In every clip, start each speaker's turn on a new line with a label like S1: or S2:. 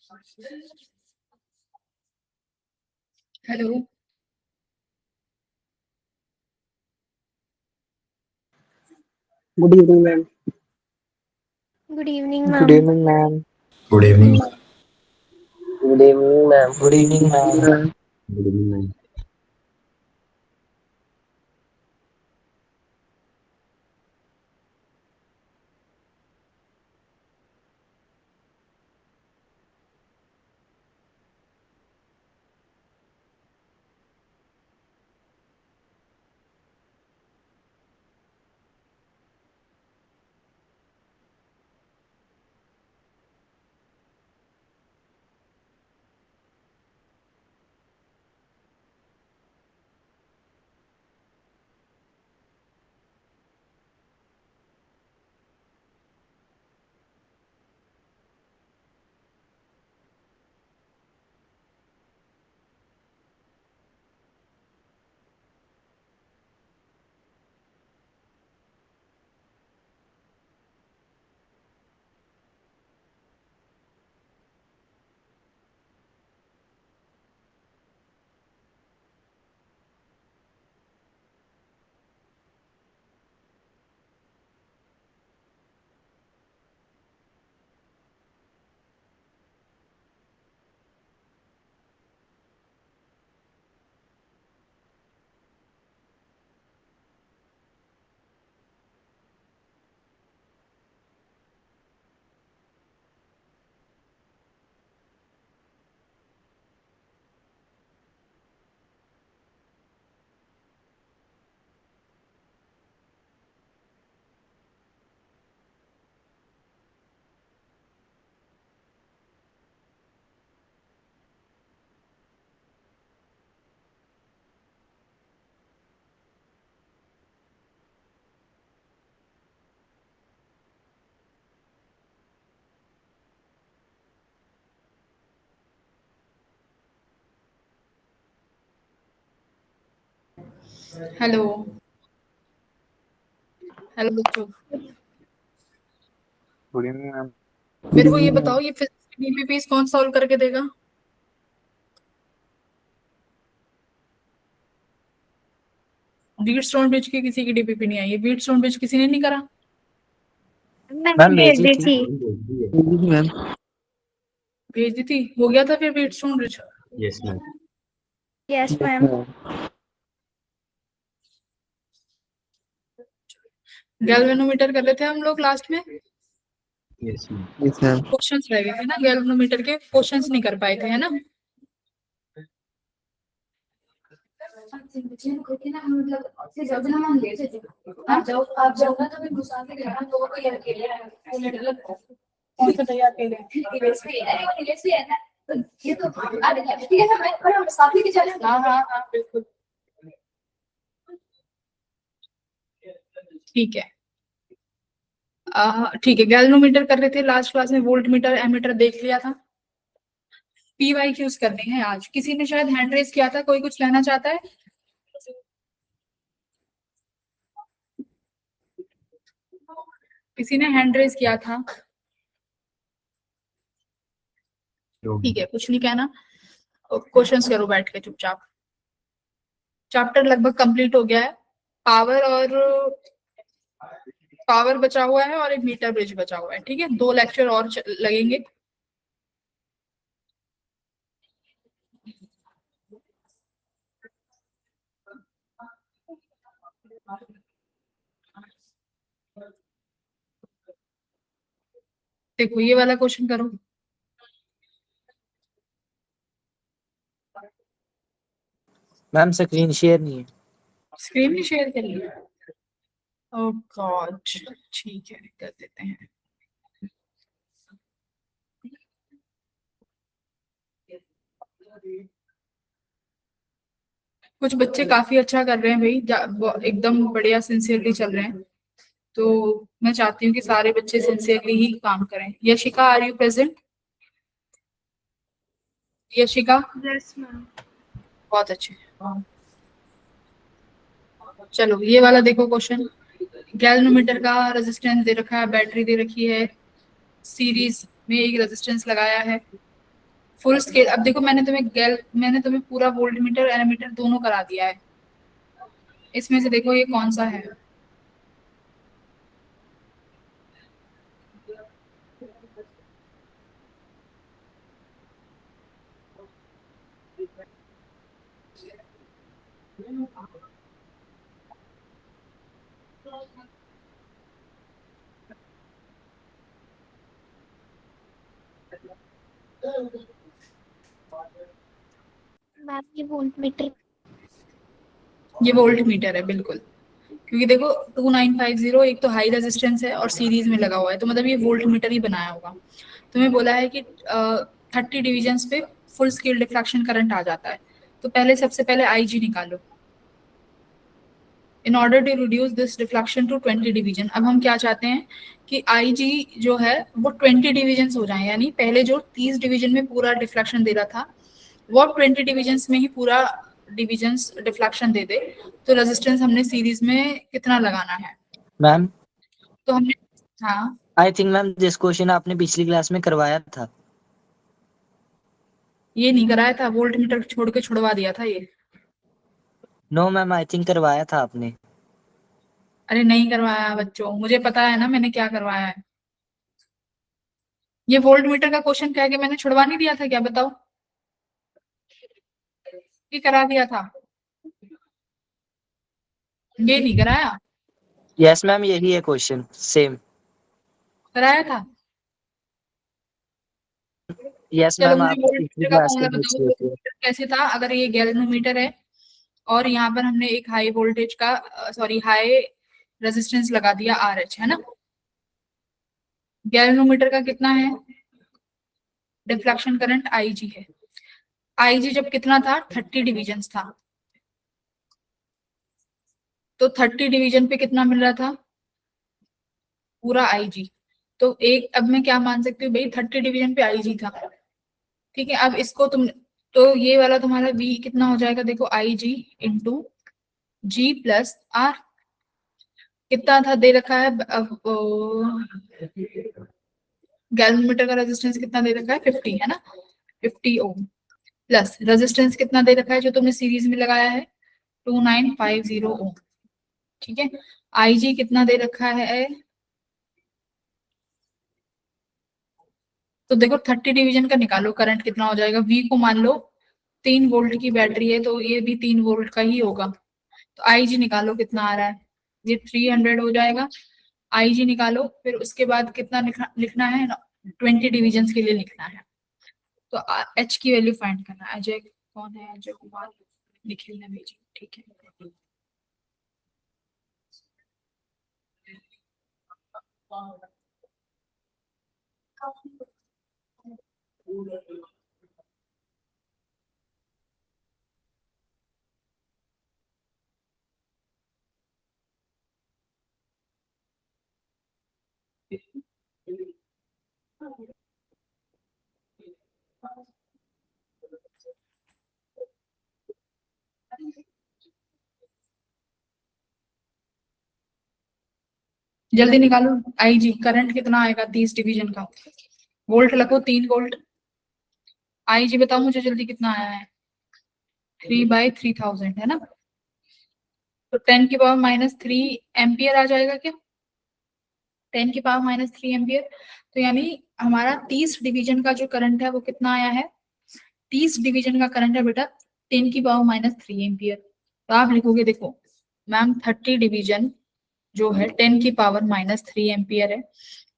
S1: Hello.
S2: Good evening ma'am.
S3: Good evening
S2: good
S3: ma'am.
S2: Evening ma'am.
S4: Good evening.
S2: Good evening ma'am.
S4: Good evening ma'am.
S5: Good evening ma'am.
S1: Hello. Hello बच्चों,
S2: good evening ma'am.
S1: मेरे को ये बताओ, ये physics की DPPs कौन solve करके देगा? व्हीटस्टोन ब्रिज की किसी की डीपीपी नहीं आई है। व्हीटस्टोन ब्रिज किसी ने नहीं करा?
S3: मैंने भेज दी थी।
S2: मैम
S1: भेज दी थी, हो गया था फिर Wheatstone bridge?
S5: Yes ma'am.
S3: Yes ma'am.
S1: Galvanometer कर लेते हैं हम लोग लास्ट में।
S5: Yes ma'am.
S2: Yes ma'am.
S1: Questions रह गए थे ना, गैल्वेनोमीटर के क्वेश्चंस नहीं कर पाए थे, है ना? आप जाओ ना तो फिर घुसा के देना, तो कोई अकेले कौन सा तैयार के लिए है ना? तो ये तो ठीक है, मैं हम साथ लेके चले। हाँ हाँ हाँ बिल्कुल ठीक है। ठीक है, गैल्वेनोमीटर कर रहे थे लास्ट क्लास में, वोल्ट मीटर एमीटर देख लिया था। पीवाई क्यूज करने हैं आज। किसी ने शायद हैंड रेज किया था, कोई कुछ कहना चाहता है? किसी ने हैंड रेज किया था? ठीक है, कुछ नहीं कहना। क्वेश्चंस करो बैठ के चुपचाप। चैप्टर लगभग कंप्लीट हो गया है। पावर बचा हुआ है और एक मीटर ब्रिज बचा हुआ है। ठीक है, 2 लेक्चर और लगेंगे। देखो ये वाला क्वेश्चन करो।
S2: मैम स्क्रीन शेयर नहीं है।
S1: स्क्रीन भी शेयर करिए। ओह गॉड, ठीक है कर देते हैं। कुछ बच्चे काफी अच्छा कर रहे हैं भाई, एकदम बढ़िया सिंसियरली चल रहे हैं। तो मैं चाहती हूँ कि सारे बच्चे सिंसियरली ही काम करें। Yashika, are you present? Yashika?
S3: Yes ma'am.
S1: बहुत अच्छे। चलो ये वाला देखो क्वेश्चन। गैल्वेनोमीटर का रेजिस्टेंस दे रखा है, बैटरी दे रखी है, सीरीज में एक रेजिस्टेंस लगाया है। Full scale. अब देखो मैंने तुम्हें पूरा वोल्ट मीटर एमीटर दोनों करा दिया है। इसमें से देखो ये कौन सा है।
S3: मैम ये वोल्ट मीटर।
S1: ये वोल्ट मीटर है बिल्कुल, क्योंकि देखो 2950 एक तो हाई रेजिस्टेंस है और सीरीज में लगा हुआ है, तो मतलब ये वोल्ट मीटर ही बनाया होगा। तुम्हें बोला है कि 30 डिविजन्स पे फुल स्केल डिफ्लेक्शन करंट आ जाता है, तो पहले सबसे पहले आईजी निकालो in order to reduce this deflection to 20 division. अब हम क्या चाहते हैं कि आईजी जो है वो 20 डिवीजन हो जाए, यानी पहले जो 30 डिवीजन में पूरा डिफ्लेक्शन दे रहा था वो अब 20 डिवीजन में ही पूरा डिविजन्स डिफ्लेक्शन दे दे। तो रेजिस्टेंस हमने सीरीज में कितना लगाना है
S2: मैम
S1: तो हमने, हाँ
S2: I think ma'am this question आपने पिछली क्लास में करवाया था।
S1: ये नहीं कराया था, वोल्ट मीटर छोड़ के छुड़वा दिया था ये।
S2: नो मैम आई थिंक करवाया था आपने।
S1: अरे नहीं करवाया बच्चों, मुझे पता है ना मैंने क्या करवाया है। ये वोल्ट मीटर का क्वेश्चन कह के मैंने छुड़वा नहीं दिया था क्या, बताओ। ये करा दिया था, ये नहीं कराया,
S2: यस मैम यही है क्वेश्चन सेम।
S1: कराया था।
S2: यस
S1: चलो
S2: मैम
S1: मुझे
S2: आप
S1: वोल्ट
S2: पिछली
S1: मीटर का
S2: क्लास
S1: फॉर्मूला
S2: के
S1: बताओ,
S2: पूछ रहे
S1: वोल्ट
S2: थे।
S1: मीटर कैसे था। अगर ये गैल्वेनोमीटर है और यहाँ पर हमने एक हाई वोल्टेज का सॉरी हाई रेजिस्टेंस लगा दिया RH, है ना। गैल्वेनोमीटर का कितना है डिफ्लेक्शन करंट, IG है। IG जब कितना था 30 डिविजन था, तो 30 डिवीजन पे कितना मिल रहा था पूरा IG। तो एक अब मैं क्या मान सकती हूँ भाई, 30 डिवीजन पे IG था, ठीक है। अब इसको तुम, तो ये वाला तुम्हारा V कितना हो जाएगा, देखो IG into G plus R कितना था दे रखा है। अब गैल्वेनोमीटर का रेजिस्टेंस कितना दे रखा है 50, है ना, 50 ओम प्लस रेजिस्टेंस कितना दे रखा है जो तुमने सीरीज में लगाया है 2950 ओम, ठीक है। IG कितना दे रखा है, तो देखो 30 डिवीजन का निकालो करंट कितना हो जाएगा। V को मान लो 3 वोल्ट की बैटरी है तो ये भी 3 वोल्ट का ही होगा, तो IG निकालो कितना आ रहा है, ये 300 हो जाएगा। IG निकालो, फिर उसके बाद कितना लिखना है 20 डिविजन के लिए लिखना है, तो H की वैल्यू फाइंड करना है। अजय कौन है, अजय कुमार निखिल ने भेजी, ठीक है। जल्दी निकालो IG करंट कितना आएगा 30 डिवीजन का, वोल्ट लगो 3 वोल्ट। IG बताओ मुझे जल्दी कितना आया है, 3/3000 है ना, तो 10⁻³ एम्पियर आ जाएगा क्या, 10⁻³ एम्पियर। तो यानी हमारा 30 डिवीजन का जो करंट है वो कितना आया है, 30 डिवीजन का करंट है बेटा 10⁻³ एम्पियर। तो आप लिखोगे देखो मैम 30 डिवीजन जो है 10⁻³ एम्पियर है,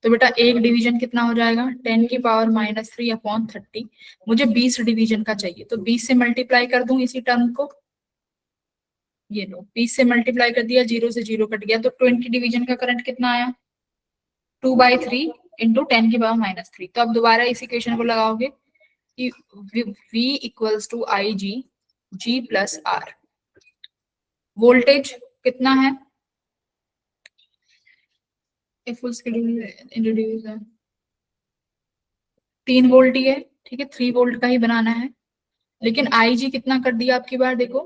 S1: तो बेटा एक डिवीजन कितना हो जाएगा 10⁻³ अपॉन 30। मुझे 20 डिवीजन का चाहिए, तो 20 से मल्टीप्लाई कर दूं इसी टर्म को, ये लो 20 से मल्टीप्लाई कर दिया, 0 से 0 कट गया, तो 20 डिवीजन का करंट कितना आया 2/3 इंटू 10⁻³। तो अब दोबारा इस इक्वेशन को लगाओगे कि V equals to IG G plus R। Voltage कितना है, फुल स्केल इंट्रोड्यूस है 3 वोल्ट ही है, ठीक है, 3 वोल्ट का ही बनाना है। लेकिन IG कितना कर दिया आपकी बार देखो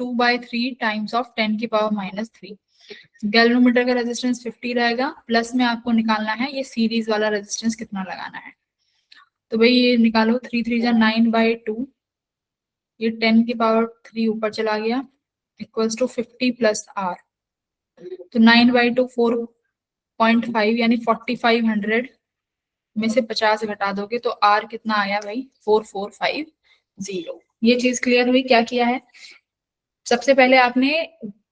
S1: 2/3 टाइम्स ऑफ 10⁻³ गैल्वेनोमीटर का रेजिस्टेंस 50 रहेगा, प्लस में आपको निकालना है ये सीरीज वाला रेजिस्टेंस कितना लगाना है। तो भाई ये निकालो, 3 3 जा 9/2, ये 10⁻³ ऊपर चला गया, इक्वल्स टू 50 प्लस R। तो 9/2 4.5 यानी 4500 में से 50 घटा दोगे तो R कितना आया भाई, 4450। ये चीज क्लियर हुई। क्या किया है, सबसे पहले आपने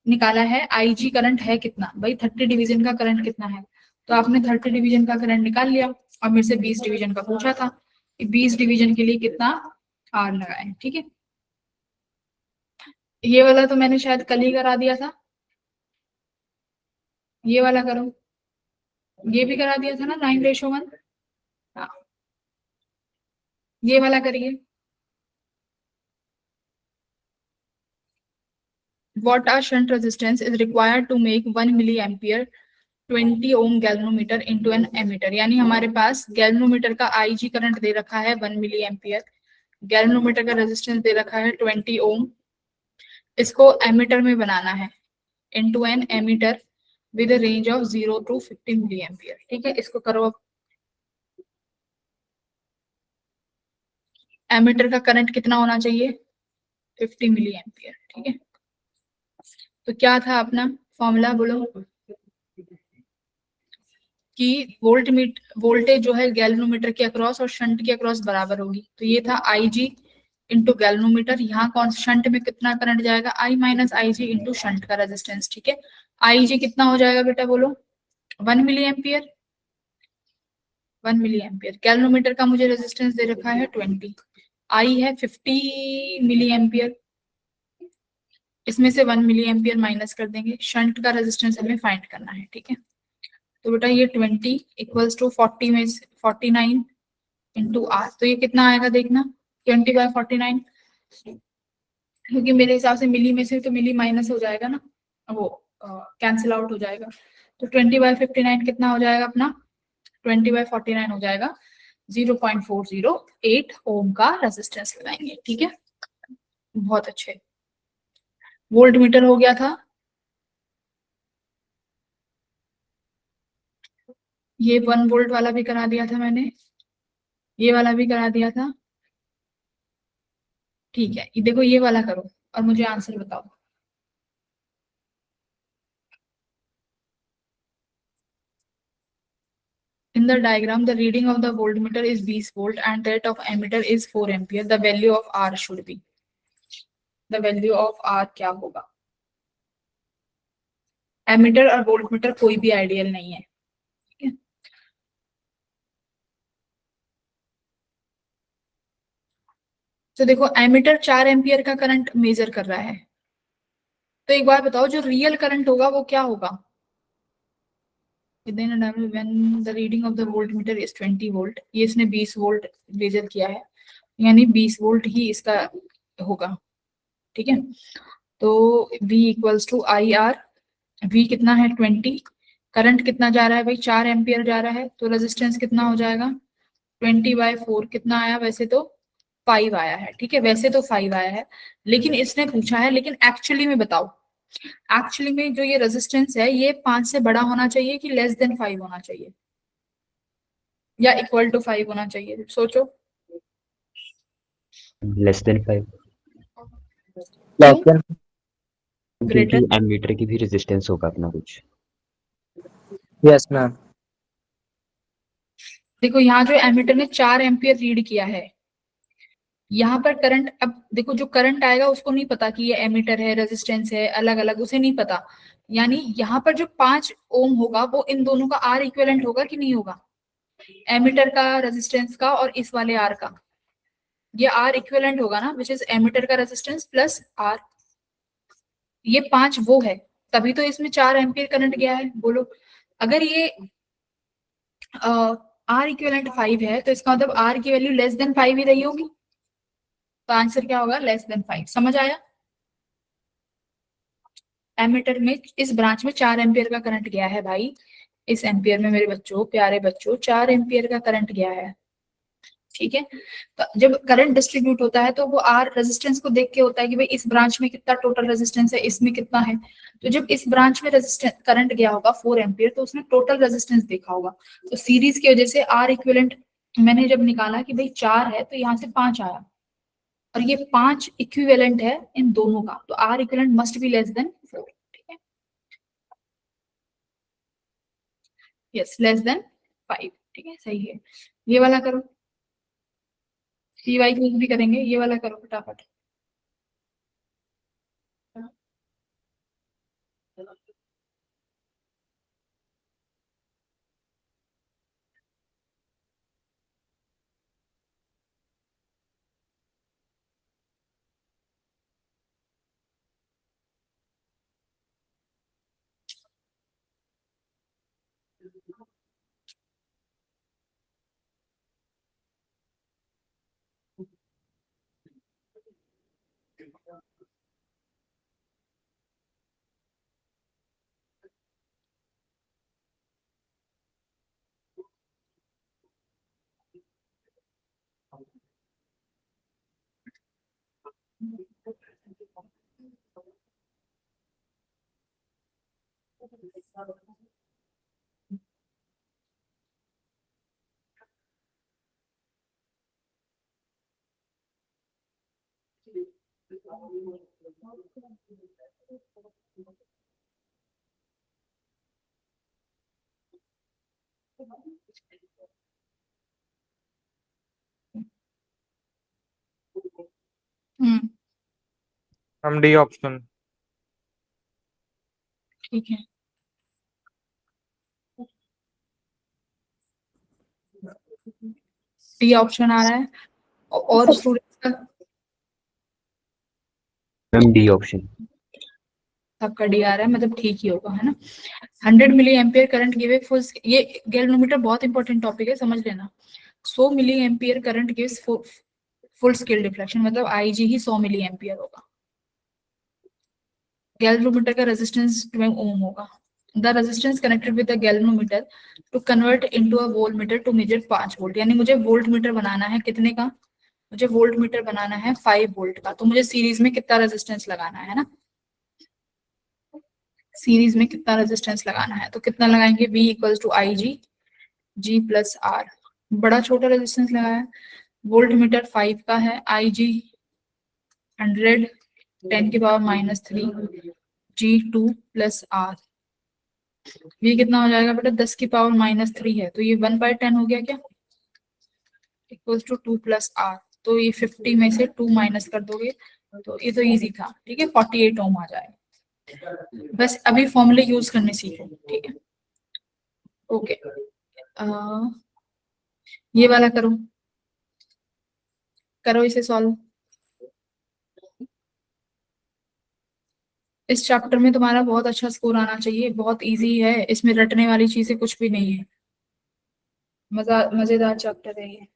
S1: निकाला है IG करंट है कितना, भाई 30 डिवीजन का करंट कितना है, तो आपने 30 डिवीजन का करंट निकाल लिया और मेरे से 20 डिवीजन का पूछा था, 20 डिवीजन के लिए कितना R लगाए। ठीक है, ये वाला तो मैंने शायद कल ही करा दिया था, ये वाला करो, ये भी करा दिया था ना 9:1। हाँ, ये वाला करिए। What a shunt resistance is required to make 1 milliampere 20 ohm galvanometer into an ammeter। यानी हमारे पास गैल्वेनोमीटर का IG करंट दे रखा है 1 मिली एम्पियर, गैल्वेनोमीटर का रेजिस्टेंस दे रखा है 20 ओम, इसको एमीटर में बनाना है into an ammeter with a range of 0 to 50 milli ampere. ठीक है, इसको करो। अब एमीटर का करंट कितना होना चाहिए, 50 मिली एम्पियर। ठीक है, तो क्या था अपना फॉर्मूला, बोलो कि वोल्टेज जो है गैल्वेनोमीटर के अक्रॉस और शंट के अक्रॉस बराबर होगी। तो ये था IG इंटू गैल्वेनोमीटर, यहाँ कौन शंट में कितना करंट जाएगा, I minus IG into shunt का रेजिस्टेंस। ठीक है, IG कितना हो जाएगा बेटा, बोलो 1 milli ampere, 1 milli ampere. Galvanometer का मुझे रेजिस्टेंस दे रखा है 20, I है 50 मिली एम्पियर, इसमें से 1 मिली एम्पियर माइनस कर देंगे, शंट का रेजिस्टेंस हमें फाइंड करना है। ठीक है, तो बेटा ये 20 इक्वल्स टू 40 में 49 इंटू R, तो ये कितना आएगा देखना, 20/49, क्योंकि मेरे हिसाब से मिली में से तो मिली माइनस हो जाएगा ना, वो कैंसिल आउट हो जाएगा। तो 20/59 कितना हो जाएगा अपना, 20/49 हो जाएगा 0.408 ओम का रेजिस्टेंस लगाएंगे। ठीक है, बहुत अच्छे। वोल्ट मीटर हो गया था, ये 1 वोल्ट वाला भी करा दिया था मैंने, ये वाला भी करा दिया था। ठीक है, ये देखो ये वाला करो और मुझे आंसर बताओ। In the diagram, the reading of the voltmeter is 20 volt and that of ammeter is 4 ampere. The value of R should be, the value of R क्या होगा। एमीटर और वोल्टमीटर कोई भी आइडियल नहीं है। ठीक है, तो देखो एमीटर 4 एम्पियर का करंट मेजर कर रहा है, तो एक बार बताओ जो रियल करंट होगा वो क्या होगा। when the reading of the voltmeter is 20 volt, ये इसने 20 वोल्ट मेजर किया है, यानी 20 वोल्ट ही इसका होगा। ठीक है, तो V equals to IR, V कितना है 20, करंट कितना जा रहा है भाई 4 एम्पियर जा रहा है, तो रेजिस्टेंस कितना हो जाएगा 20/4, कितना आया वैसे तो 5 आया है। ठीक है, वैसे तो 5 आया है, लेकिन इसने पूछा है, लेकिन एक्चुअली में बताओ, एक्चुअली में जो ये रेजिस्टेंस है ये 5 से बड़ा होना चाहिए कि लेस देन 5 होना चाहिए, या इक्वल टू 5 होना चाहिए, सोचो।
S5: लेस देन 5,
S1: क्यों?
S5: क्योंकि एमीटर की भी रेजिस्टेंस होगा अपना कुछ।
S2: Yes ma'am.
S1: देखो यहाँ जो एमीटर ने 4 एम्पियर रीड किया है, यहाँ पर करंट, अब देखो जो करंट आएगा उसको नहीं पता कि ये एमीटर है रेजिस्टेंस है अलग अलग, उसे नहीं पता, यानी यहाँ पर जो 5 ओम होगा वो इन दोनों का आर इक्विवेलेंट होगा कि नहीं होगा, एमीटर का रेजिस्टेंस का और इस वाले आर का, ये आर इक्विवेलेंट होगा ना, विच इज एमीटर का रेजिस्टेंस प्लस आर, ये 5 वो है, तभी तो इसमें 4 एम्पियर करंट गया है। बोलो अगर ये आर इक्विवेलेंट 5 है तो इसका मतलब आर की वैल्यू लेस देन 5 ही रही होगी, तो आंसर क्या होगा लेस देन 5। समझ आया, एमीटर में इस ब्रांच में 4 एम्पियर का करंट गया है भाई, इस एम्पियर में मेरे बच्चों, प्यारे बच्चों, 4 एम्पियर का करंट गया है। ठीक है, तो जब करंट डिस्ट्रीब्यूट होता है तो वो आर रेजिस्टेंस को देख के होता है कि भाई इस ब्रांच में कितना टोटल रेजिस्टेंस है, इसमें कितना है, तो जब इस ब्रांच में रेजिस्टेंस करंट गया होगा 4 एम्पियर तो उसने टोटल रेजिस्टेंस देखा होगा, तो सीरीज की वजह से आर इक्विवेलेंट मैंने जब निकाला कि भाई 4 है तो यहाँ से 5 आया, और ये 5 इक्विवेलेंट है इन दोनों का, तो R equivalent must be less than 4। ठीक है, यस, लेस देन 5। ठीक है, सही है। ये वाला करो, सी वाई की भी करेंगे, ये वाला करो फटाफट। हम्म,
S4: हम डी ऑप्शन।
S1: ठीक है। डी ऑप्शन आ रहा है, और स्टूडेंट का
S5: मैम डी ऑप्शन।
S1: सबका डी आ रहा है, मतलब ठीक ही होगा, है ना। 100 milli ampere current give a full, ये गैल्वेनोमीटर बहुत इंपॉर्टेंट टॉपिक है, समझ लेना। 100 milli ampere current gives full scale deflection, मतलब आईजी ही 100 मिली एम्पियर होगा। गैल्वेनोमीटर का रेजिस्टेंस 12 ओम होगा। The resistance connected with the galvanometer to convert into a voltmeter to measure 5 volt, यानी मुझे वोल्ट मीटर बनाना है कितने का, मुझे वोल्ट मीटर बनाना है 5 वोल्ट का, तो मुझे सीरीज में कितना रेजिस्टेंस लगाना है ना, सीरीज में कितना रेजिस्टेंस लगाना है, तो कितना लगाएंगे, V equals to I G, G plus R. बड़ा छोटा रेजिस्टेंस लगाया, वोल्ट मीटर 5 का है, I ji 100, 10⁻³ G2 plus are. ये कितना हो जाएगा बेटा, 10⁻³ है, तो ये 1/10 हो गया क्या, इक्वल्स टू 2 प्लस आर। तो ये 50 में से 2 माइनस कर दोगे, तो ये तो इजी था। ठीक है, 48 ओम आ जाएगा। बस अभी फॉर्मूले यूज करने सीखो, ठीक है। ओके, ये वाला करो, करो इसे सॉल्व। इस चैप्टर में तुम्हारा बहुत अच्छा स्कोर आना चाहिए, बहुत इजी है, इसमें रटने वाली चीजें कुछ भी नहीं है, मजेदार चैप्टर है ये।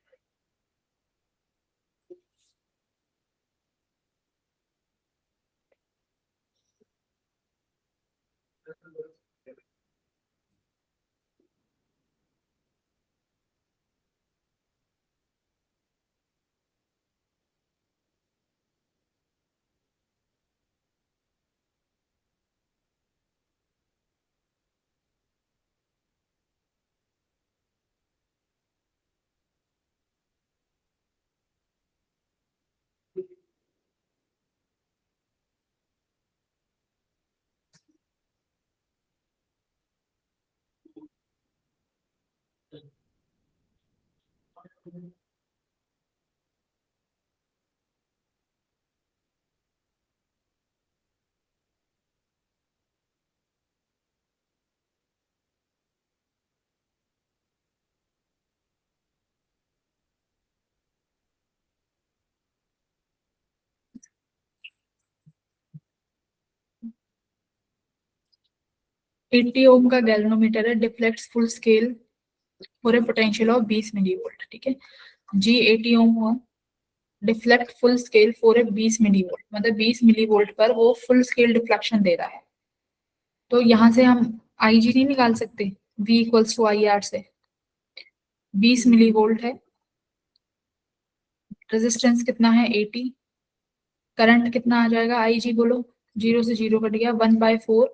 S1: एट्टी ओम का गैल्वेनोमीटर है, deflects full scale for a potential of 20 milli volt. ठीक है, जी 80 ओम हुआ, deflect full scale for a 20 milli volt, मतलब 20 मिली वोल्ट पर वो फुल स्केल डिफ्लेक्शन दे रहा है। तो यहाँ से हम आई जी नहीं निकाल सकते, V equals to I R से, 20 मिली वोल्ट है, रेजिस्टेंस कितना है 80, करंट कितना आ जाएगा, आई जी बोलो, 0 से 0 कट गया, 1/4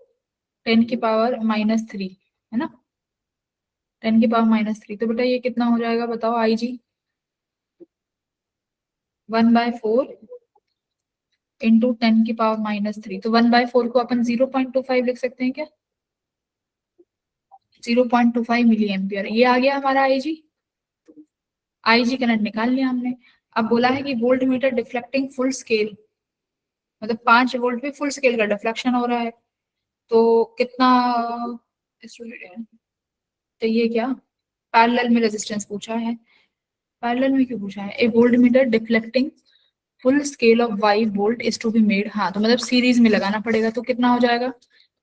S1: 10⁻³ है ना। 10 की पावर -3, तो बेटा ये कितना हो जाएगा बताओ आई जी? 1/4 इंटू 10 की पावर -3, तो 1/4 को अपन 0.25 लिख सकते हैं क्या? 0.25 मिली एम्पियर, ये आ गया हमारा आई जी। आई जी करंट निकाल लिया हमने। अब बोला है कि volt meter deflecting full scale, मतलब 5 वोल्ट पे फुल स्केल का डिफ्लेक्शन हो रहा है, तो कितना तो ये क्या पैरेलल में रेजिस्टेंस पूछा है? पैरेलल में क्यों पूछा है? A volt meter deflecting full scale of Y volt is to be made, हाँ तो मतलब सीरीज में लगाना पड़ेगा, तो कितना हो जाएगा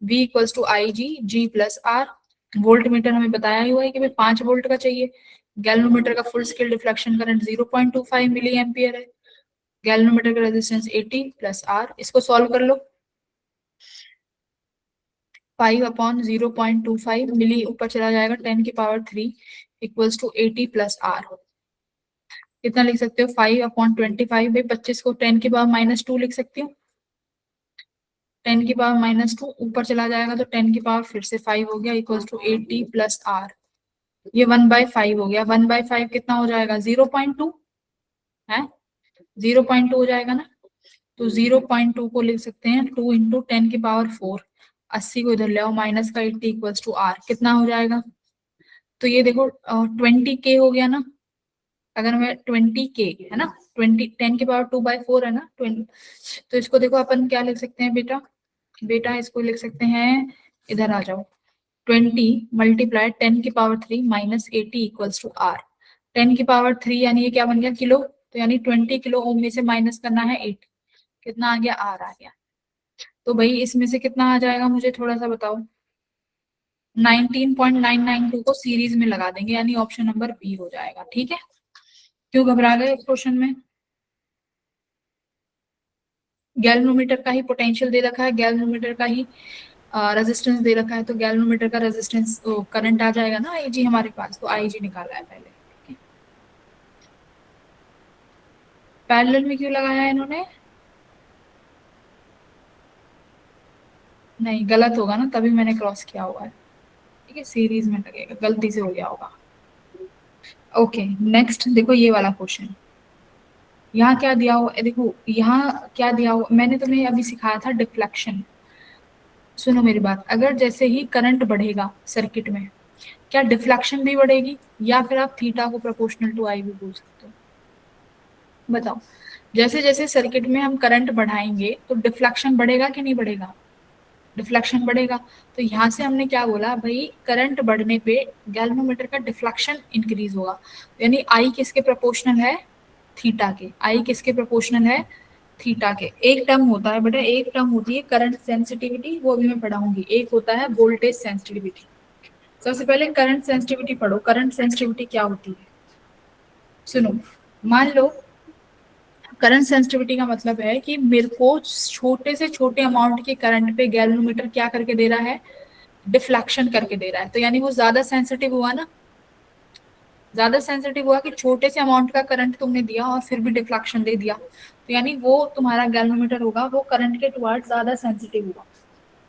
S1: V equals to I G G plus R. Voltmeter हमें बताया ही हुआ है कि भाई 5 वोल्ट का चाहिए। गैल्वेनोमीटर का full scale deflection current 0.25 milli ampere है। गैल्वेनोमीटर का रेजिस्टेंस 80 प्लस आर, इसको सॉल्व कर लो। 5/0.25 मिली ऊपर चला जाएगा 10 की power 3 equals to 80 plus R. कितना लिख सकते हो? 5/25 भाई 25 को 10 की पावर -2 लिख सकती हूँ। 10 की पावर -2 ऊपर चला जाएगा तो 10 की पावर फिर से 5 हो गया इक्वल्स टू 80 प्लस आर। ये 1/5 हो गया। 1/5 कितना हो जाएगा? 0.2 है, 0.2 हो जाएगा ना, तो 0.2 को लिख सकते हैं 2 इंटू 10 की पावर 4। 80 को इधर ले आओ, माइनस का 80 इक्वल्स टू आर, कितना हो जाएगा? तो ये देखो 20K हो गया ना। अगर मैं 20K है ना, 10 की पावर 2/4 है ना 20, तो इसको देखो अपन क्या लिख सकते हैं बेटा? बेटा इसको लिख सकते हैं, इधर आ जाओ, 20 मल्टीप्लाई 10 की पावर 3 माइनस 80 इक्वल्स टू आर। 10 की पावर 3 यानी ये क्या बन गया? किलो, तो यानी 20 किलो ओम में से माइनस करना है 8, कितना आ गया? आर आ गया। तो भाई इसमें से कितना आ जाएगा मुझे थोड़ा सा बताओ? 19.992 को सीरीज में लगा देंगे, यानी ऑप्शन नंबर बी हो जाएगा। ठीक है, क्यों घबरा गए क्वेश्चन में? गैल्वेनोमीटर का ही पोटेंशियल दे रखा है, गैल्वेनोमीटर का ही रेजिस्टेंस दे रखा है, तो गैल्वेनोमीटर का रेजिस्टेंस करंट आ जाएगा ना आईजी हमारे पास, तो आईजी निकाला है पहले। पैरेलल में क्यों लगाया है इन्होंने? नहीं गलत होगा ना, तभी मैंने क्रॉस किया हुआ है। ठीक है, सीरीज में लगेगा, गलती से हो गया होगा। ओके नेक्स्ट देखो ये वाला क्वेश्चन। यहाँ क्या दिया हुआ है? देखो यहाँ क्या दिया हुआ, मैंने तुम्हें अभी सिखाया था डिफ्लेक्शन। सुनो मेरी बात, अगर जैसे ही करंट बढ़ेगा सर्किट में, क्या डिफ्लेक्शन भी बढ़ेगी? या फिर आप थीटा को प्रोपोर्शनल टू आई भी बोल सकते हो। बताओ, जैसे जैसे सर्किट में हम करंट बढ़ाएंगे तो डिफ्लेक्शन बढ़ेगा कि नहीं बढ़ेगा? डिफ्लेक्शन बढ़ेगा। तो यहाँ से हमने क्या बोला भाई, करंट बढ़ने पे गैल्वेनोमीटर का डिफ्लेक्शन इंक्रीज होगा, यानी आई किसके प्रोपोर्शनल है? थीटा के। आई किसके प्रोपोर्शनल है? थीटा के। एक टर्म होता है बेटा, एक टर्म होती है करंट सेंसिटिविटी, वो अभी मैं पढ़ाऊंगी। एक होता है वोल्टेज सेंसिटिविटी। सबसे पहले करंट सेंसिटिविटी पढ़ो। करंट सेंसिटिविटी क्या होती है? सुनो, मान लो करंट सेंसिटिविटी का मतलब है कि मेरे को छोटे से छोटे अमाउंट के करंट पे गैल्वेनोमीटर क्या करके दे रहा है? डिफ्लेक्शन करके दे रहा है, तो यानी वो ज्यादा सेंसिटिव हुआ ना। ज्यादा सेंसिटिव हुआ कि छोटे से अमाउंट का करंट तुमने दिया और फिर भी डिफ्लेक्शन दे दिया, तो यानी वो तुम्हारा गैल्वेनोमीटर होगा वो करंट के टुवर्ड ज्यादा सेंसिटिव हुआ,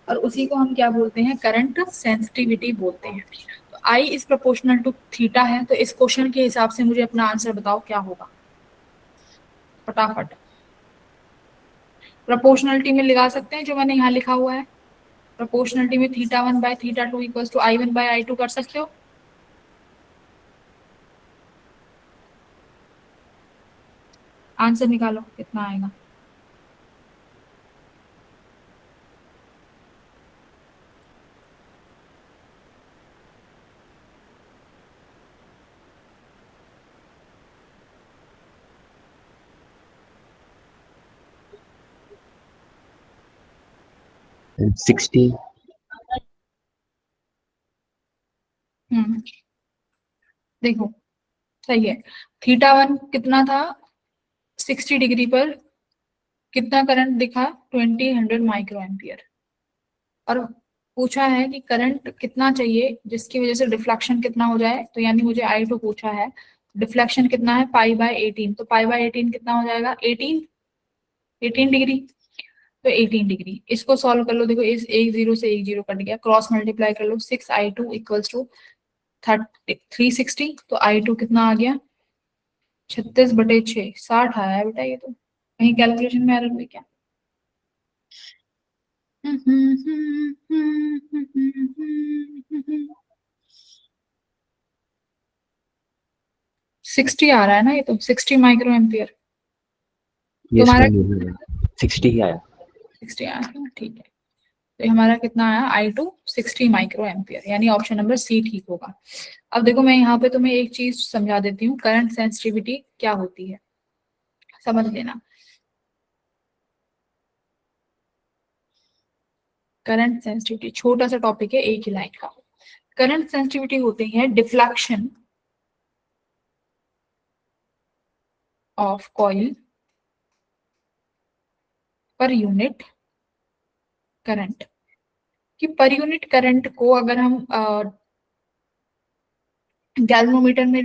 S1: और उसी को हम क्या बोलते हैं? करंट सेंसिटिविटी बोलते हैं। तो I is proportional to theta है, तो इस क्वेश्चन के हिसाब से मुझे अपना आंसर बताओ क्या होगा फटाफट। प्रोपोर्शनलिटी में लगा सकते हैं जो मैंने यहाँ लिखा हुआ है। प्रोपोर्शनलिटी में θ1/θ2 इक्वल्स टू I1/I2 कर सकते हो। आंसर निकालो कितना आएगा।
S5: And 60.
S1: देखो सही है। θ1 कितना था? 60 डिग्री पर कितना करंट दिखा? 20 माइक्रो एम्पियर। और पूछा है कि करंट कितना चाहिए जिसकी वजह से डिफ्लेक्शन कितना हो जाए, तो यानी मुझे I2 पूछा है। डिफ्लेक्शन कितना है? π/18, तो π/18 कितना हो जाएगा? 18 डिग्री, तो 18 डिग्री। इसको सॉल्व कर लो, देखो इस एक जीरो से एक जीरो कट गया, क्रॉस मल्टीप्लाई कर लो, 6I2 इक्वल्स टू 360, तो I2 कितना आ गया 36/6, 60 आया है बेटा। ये तो कहीं कैलकुलेशन में एरर हुई क्या? 60 आ रहा है ना, ये तो 60 माइक्रो एम्पियर
S5: यस
S1: तुम्हारा।
S5: मैम 60 ही आया।
S1: 60 आया है ना, ठीक है। तो ये हमारा कितना आया I2 60 माइक्रो एम्पियर, यानी ऑप्शन नंबर सी ठीक होगा। अब देखो मैं यहाँ पे तुम्हें एक चीज समझा देती हूँ, करंट सेंसिटिविटी क्या होती है, समझ लेना। करंट सेंसिटिविटी छोटा सा टॉपिक है, एक ही लाइन का। करंट सेंसिटिविटी होती है डिफ्लेक्शन ऑफ कॉइल पर यूनिट करंट। कि पर यूनिट करंट को अगर हम गैल्वेनोमीटर में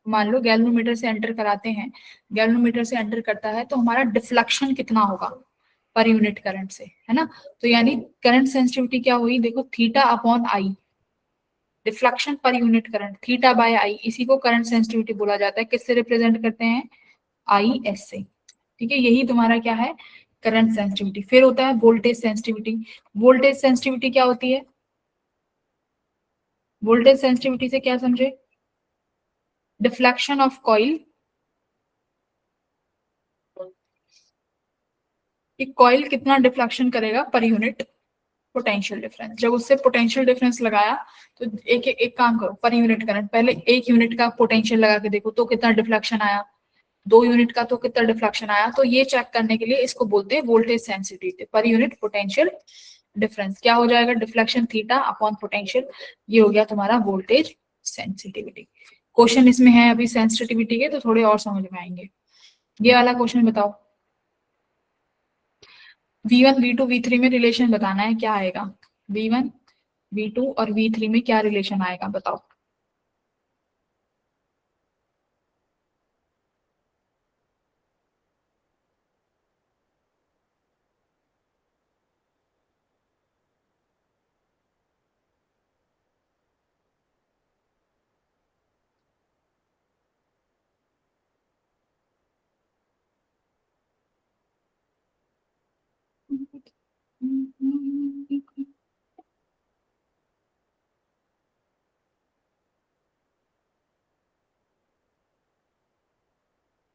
S1: मान लो गैल्वेनोमीटर से एंटर कराते हैं, गैल्वेनोमीटर से एंटर करता है तो हमारा डिफ्लेक्शन कितना होगा पर यूनिट करंट से, है ना। तो यानी करंट सेंसिटिविटी क्या हुई, देखो थीटा अपॉन आई, डिफ्लेक्शन पर unit current theta by I, इसी को करंट सेंसिटिविटी बोला जाता है। किससे रिप्रेजेंट करते हैं, आई एस से। ठीक है, यही तुम्हारा क्या है, करंट सेंसिटिविटी। फिर होता है वोल्टेज सेंसिटिविटी। वोल्टेज सेंसिटिविटी क्या होती है, वोल्टेज सेंसिटिविटी से क्या समझे, डिफ्लेक्शन ऑफ कॉइल, कि कॉइल कितना डिफ्लेक्शन करेगा पर यूनिट पोटेंशियल डिफरेंस। जब उससे पोटेंशियल डिफरेंस लगाया तो एक काम करो, पर यूनिट करंट पहले 1 यूनिट का पोटेंशियल लगा के देखो तो कितना डिफ्लेक्शन आया, 2 यूनिट का तो कितना डिफ्लेक्शन आया। तो ये चेक करने के लिए इसको बोलते हैं voltage sensitivity, per unit potential difference. क्या हो जाएगा, डिफ्लेक्शन थीटा अपॉन पोटेंशियल, ये हो गया तुम्हारा वोल्टेज सेंसिटिविटी। क्वेश्चन इसमें है अभी सेंसिटिविटी के, तो थोड़े और समझ में आएंगे। ये वाला क्वेश्चन बताओ, V1 V2 V3 में रिलेशन बताना है, क्या आएगा, V1 V2 और V3 में क्या रिलेशन आएगा बताओ।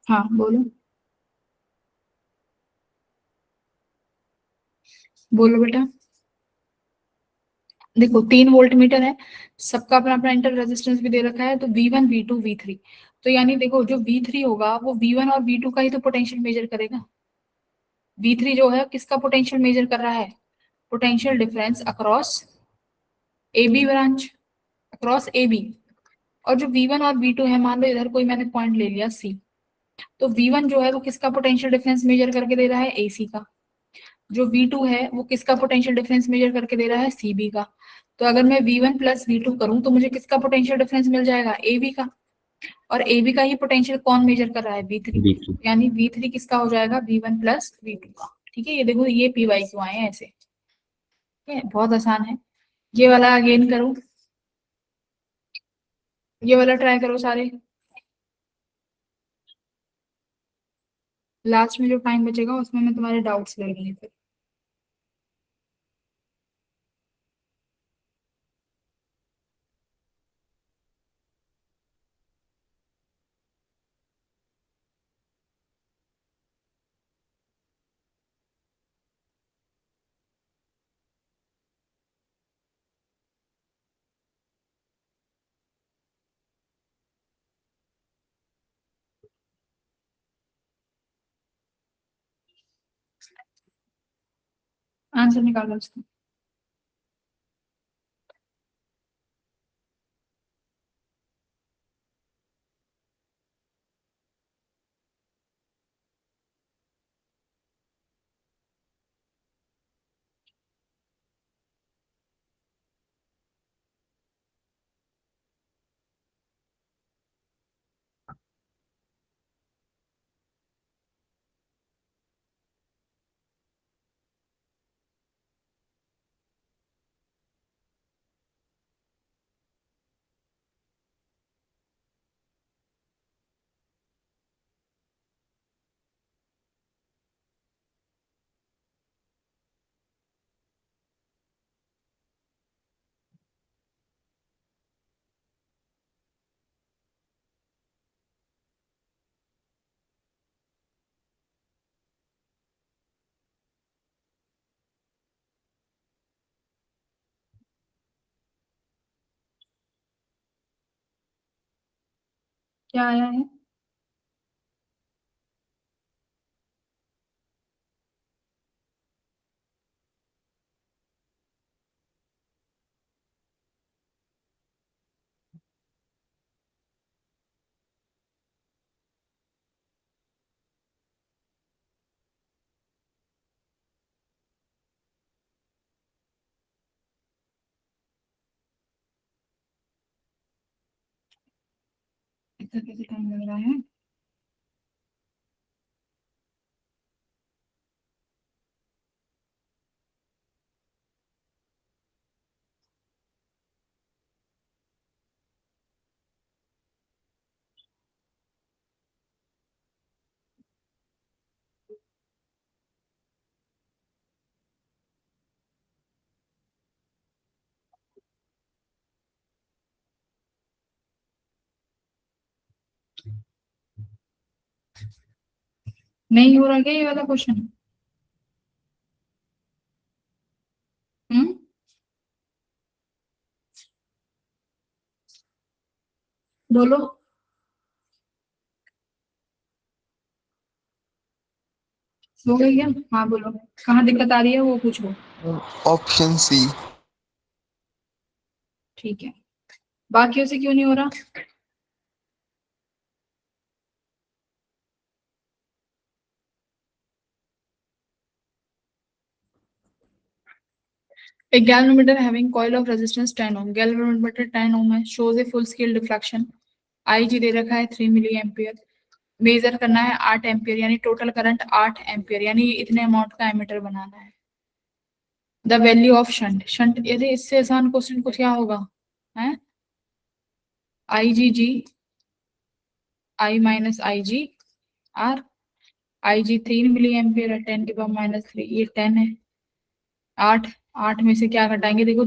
S1: हाँ बोलो, बोलो बेटा। देखो 3 वोल्ट मीटर है, सबका अपना अपना इंटर रेजिस्टेंस भी दे रखा है, तो V1 V2 V3, तो यानी देखो जो V3 होगा वो V1 और V2 का ही तो पोटेंशियल मेजर करेगा। V3 जो है किसका पोटेंशियल मेजर कर रहा है, potential difference across A B branch, across A B. और जो V1 और V2 है, मान लो इधर कोई मैंने पॉइंट ले लिया C, तो V1 जो है वो किसका पोटेंशियल डिफरेंस मेजर करके दे रहा है, AC का। जो V2 है वो किसका पोटेंशियल डिफरेंस मेजर करके दे रहा है, CB का। तो अगर मैं V1 प्लस V2 करूं तो मुझे किसका पोटेंशियल डिफरेंस मिल जाएगा, AB का। और AB का ही पोटेंशियल कौन मेजर कर रहा है, V3।
S5: V3
S1: यानी V3 किसका हो जाएगा, V1 प्लस V2 का। ठीक है, ये देखो ये PY क्यों आए हैं ऐसे, ठीक है, बहुत आसान है। ये वाला अगेन करो, ये वाला ट्राई करो सारे, लास्ट में जो टाइम बचेगा उसमें मैं तुम्हारे डाउट्स ले लूंगी फिर। आंसर निकालो इसका। क्या आया है? इतना कैसे टाइम लग रहा है? नहीं हो रहा क्या ये वाला क्वेश्चन? हम्म, बोलो। हो गई क्या? हाँ बोलो, कहाँ दिक्कत आ रही है वो पूछो।
S6: Option C.
S1: ठीक है, बाकियों से क्यों नहीं हो रहा? A galvanometer having coil of resistance 10 ohm, galvanometer 10 ohm है, shows a full scale deflection, IG दे रखा है 3 मिली एम्पियर, मेजर करना है 8 एम्पियर यानी टोटल करंट 8 एम्पियर यानी इतने अमाउंट का एमीटर बनाना है। The value of shunt, shunt यदि इससे आसान क्वेश्चन को क्या होगा है? I G G, I minus I G R, I G 3 milli ampere है, 10 की पावर -3, ये 10 है। 8, 8 में से क्या घटाएंगे? देखो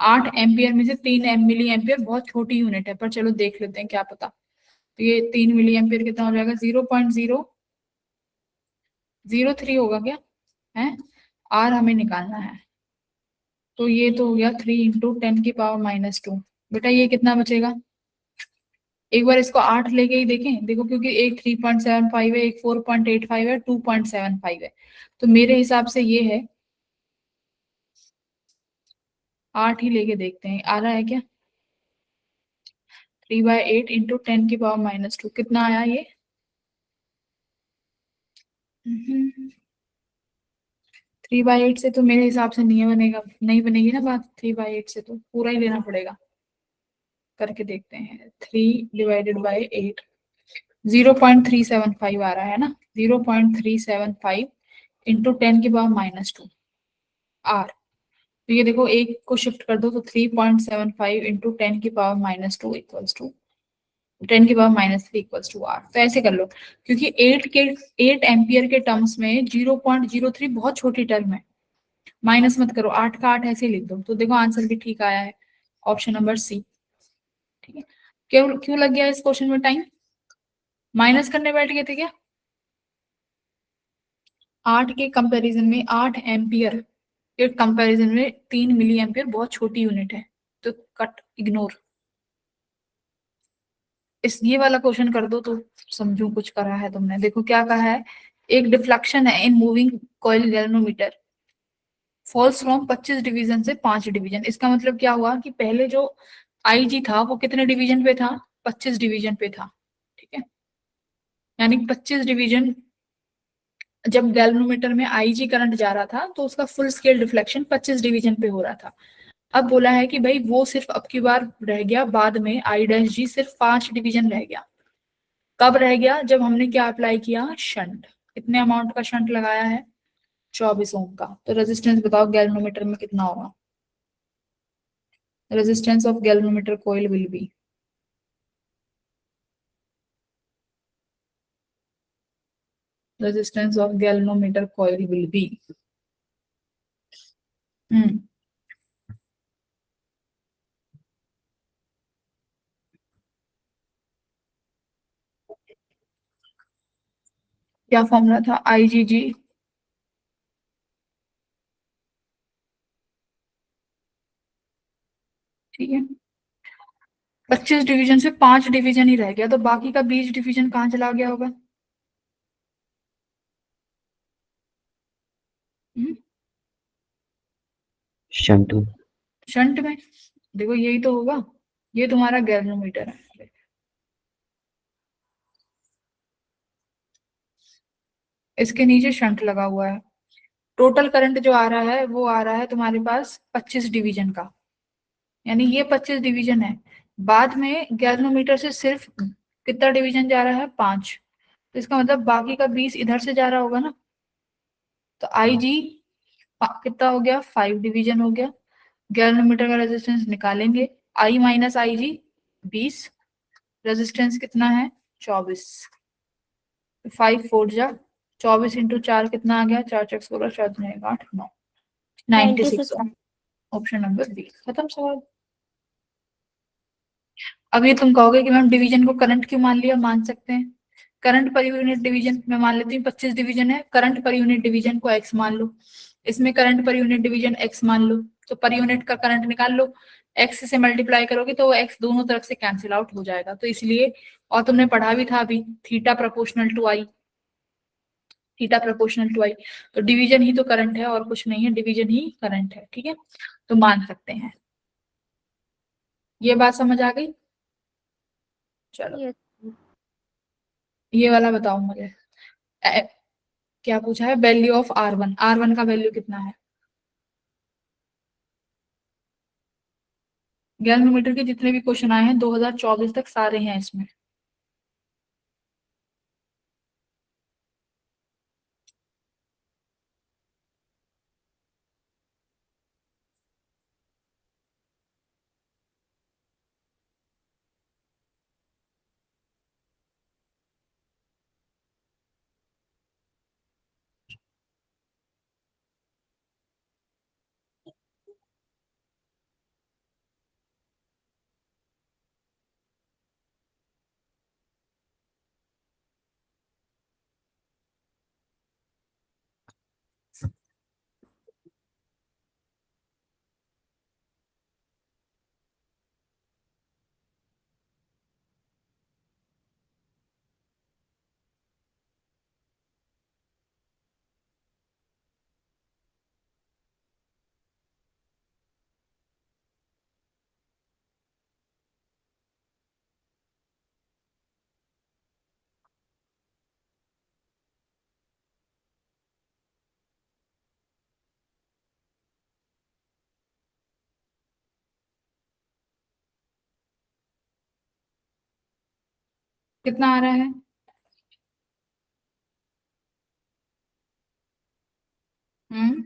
S1: 8 एम्पियर में से 3 मिली एम्पियर बहुत छोटी यूनिट है, पर चलो देख लेते हैं क्या पता। तो ये 3 मिली एम्पियर कितना हो जाएगा? 0.003 होगा क्या है? आर हमें निकालना है, तो ये तो हो गया 3 इंटू 10 की पावर -2। बेटा ये कितना बचेगा? एक बार इसको 8 लेके ही देखें, देखो क्योंकि एक 3.75 है, एक 4.85 है, 2.75 है, तो मेरे हिसाब से ये है 8 ही लेके देखते हैं आ रहा है क्या। 3/8 इंटू 10 की पावर -2 कितना आया ये? 3/8 से तो मेरे हिसाब से नहीं बनेगा, नहीं बनेगी ना बात, 3/8 से तो पूरा ही लेना पड़ेगा। करके देखते हैं, 3/8, 0.375 आ रहा है ना, 0.375 इंटू 10 की पावर -2 आर। तो ये देखो एक को शिफ्ट कर दो तो 3.75 इंटू 10 की पावर -2 इक्वल्स टू 10 की पावर -3 इक्वल्स टू आर। तो ऐसे कर लो, क्योंकि 8 एम्पियर के टर्म्स में 0.03 बहुत छोटी टर्म है, माइनस मत करो, 8 का 8 ऐसे ही लिख दो, तो देखो आंसर भी ठीक आया है, ऑप्शन नंबर सी। ठीक है, क्यों क्यों लग गया इस क्वेश्चन में टाइम? माइनस करने बैठ गए थे क्या? 8 के कंपैरिजन में 8 एम्पियर के कंपैरिजन में 3 मिली एम्पियर बहुत छोटी यूनिट है, तो कट इग्नोर। इस ये वाला क्वेश्चन कर दो तो समझू कुछ करा है तुमने। देखो क्या कहा है, एक डिफ्लेक्शन है in moving coil galvanometer falls from 25 division से 5 डिवीजन। इसका मतलब क्या हुआ कि पहले जो आई जी था वो कितने डिवीजन पे था? 25 डिवीजन पे था। ठीक है, यानी 25 डिवीजन, जब गैल्वेनोमीटर में आईजी करंट जा रहा था तो उसका फुल स्केल डिफ्लेक्शन 25 डिवीजन पे हो रहा था। अब बोला है कि भाई वो सिर्फ अब की बार रह गया, बाद में आई डैश जी सिर्फ 5 डिवीजन रह गया। कब रह गया? जब हमने क्या अप्लाई किया? शंट। कितने अमाउंट का शंट लगाया है? 24 ओम का। तो रेजिस्टेंस बताओ गैल्वेनोमीटर में कितना होगा? Resistance of galvanometer coil will be, resistance of galvanometer coil will be, hmm, क्या फॉर्मूला था? आई जी जी, ठीक है, 25 डिवीजन से 5 डिवीजन ही रह गया, तो बाकी का 20 डिवीजन कहाँ चला गया होगा? हम्म,
S5: शंट में।
S1: शंट में। देखो यही तो होगा, ये तुम्हारा गैल्वेनोमीटर है। इसके नीचे शंट लगा हुआ है। टोटल करंट जो आ रहा है वो आ रहा है तुम्हारे पास 25 डिवीजन का, यानी ये 25 डिवीजन है। बाद में गैल्वेनोमीटर से सिर्फ कितना डिवीजन जा रहा है? 5। तो इसका मतलब बाकी का 20 इधर से जा रहा होगा ना। तो आई जी कितना हो गया? 5 डिवीजन हो गया। गैल्वेनोमीटर का रेजिस्टेंस निकालेंगे, आई माइनस आई जी 20, रेजिस्टेंस कितना है? 24। 5 4 जा 24 इंटू 4 कितना आ गया? 4 × 16 4 दूनी 8 9 96।
S3: 96।
S1: ऑप्शन नंबर बी, खत्म सवाल। अब ये तुम कहोगे कि मैम डिवीजन को करंट क्यों मान लिया? मान सकते हैं। करंट पर यूनिट डिवीजन मैं मान लेती हूँ 25 डिवीजन है, करंट पर यूनिट डिवीजन को एक्स मान लो, इसमें current per unit division x मान लो, तो पर यूनिट का करंट निकाल लो। एक्स से मल्टीप्लाई करोगे तो वो एक्स दोनों तरफ से कैंसिल आउट हो जाएगा, तो इसलिए। और तुमने पढ़ा भी था अभी, theta proportional to I, theta proportional to I. तो डिवीजन ही तो करंट है और कुछ नहीं है, डिवीजन ही करंट है, ठीक है, तो मान सकते हैं। ये बात समझ आ गई? चलो
S3: यस।
S1: ये वाला बताओ मुझे। क्या पूछा है? वैल्यू ऑफ R1, R1 का वैल्यू कितना है? गैल्वेनोमीटर के जितने भी क्वेश्चन आए हैं 2024 तक सारे हैं इसमें। कितना आ रहा है? हम्म,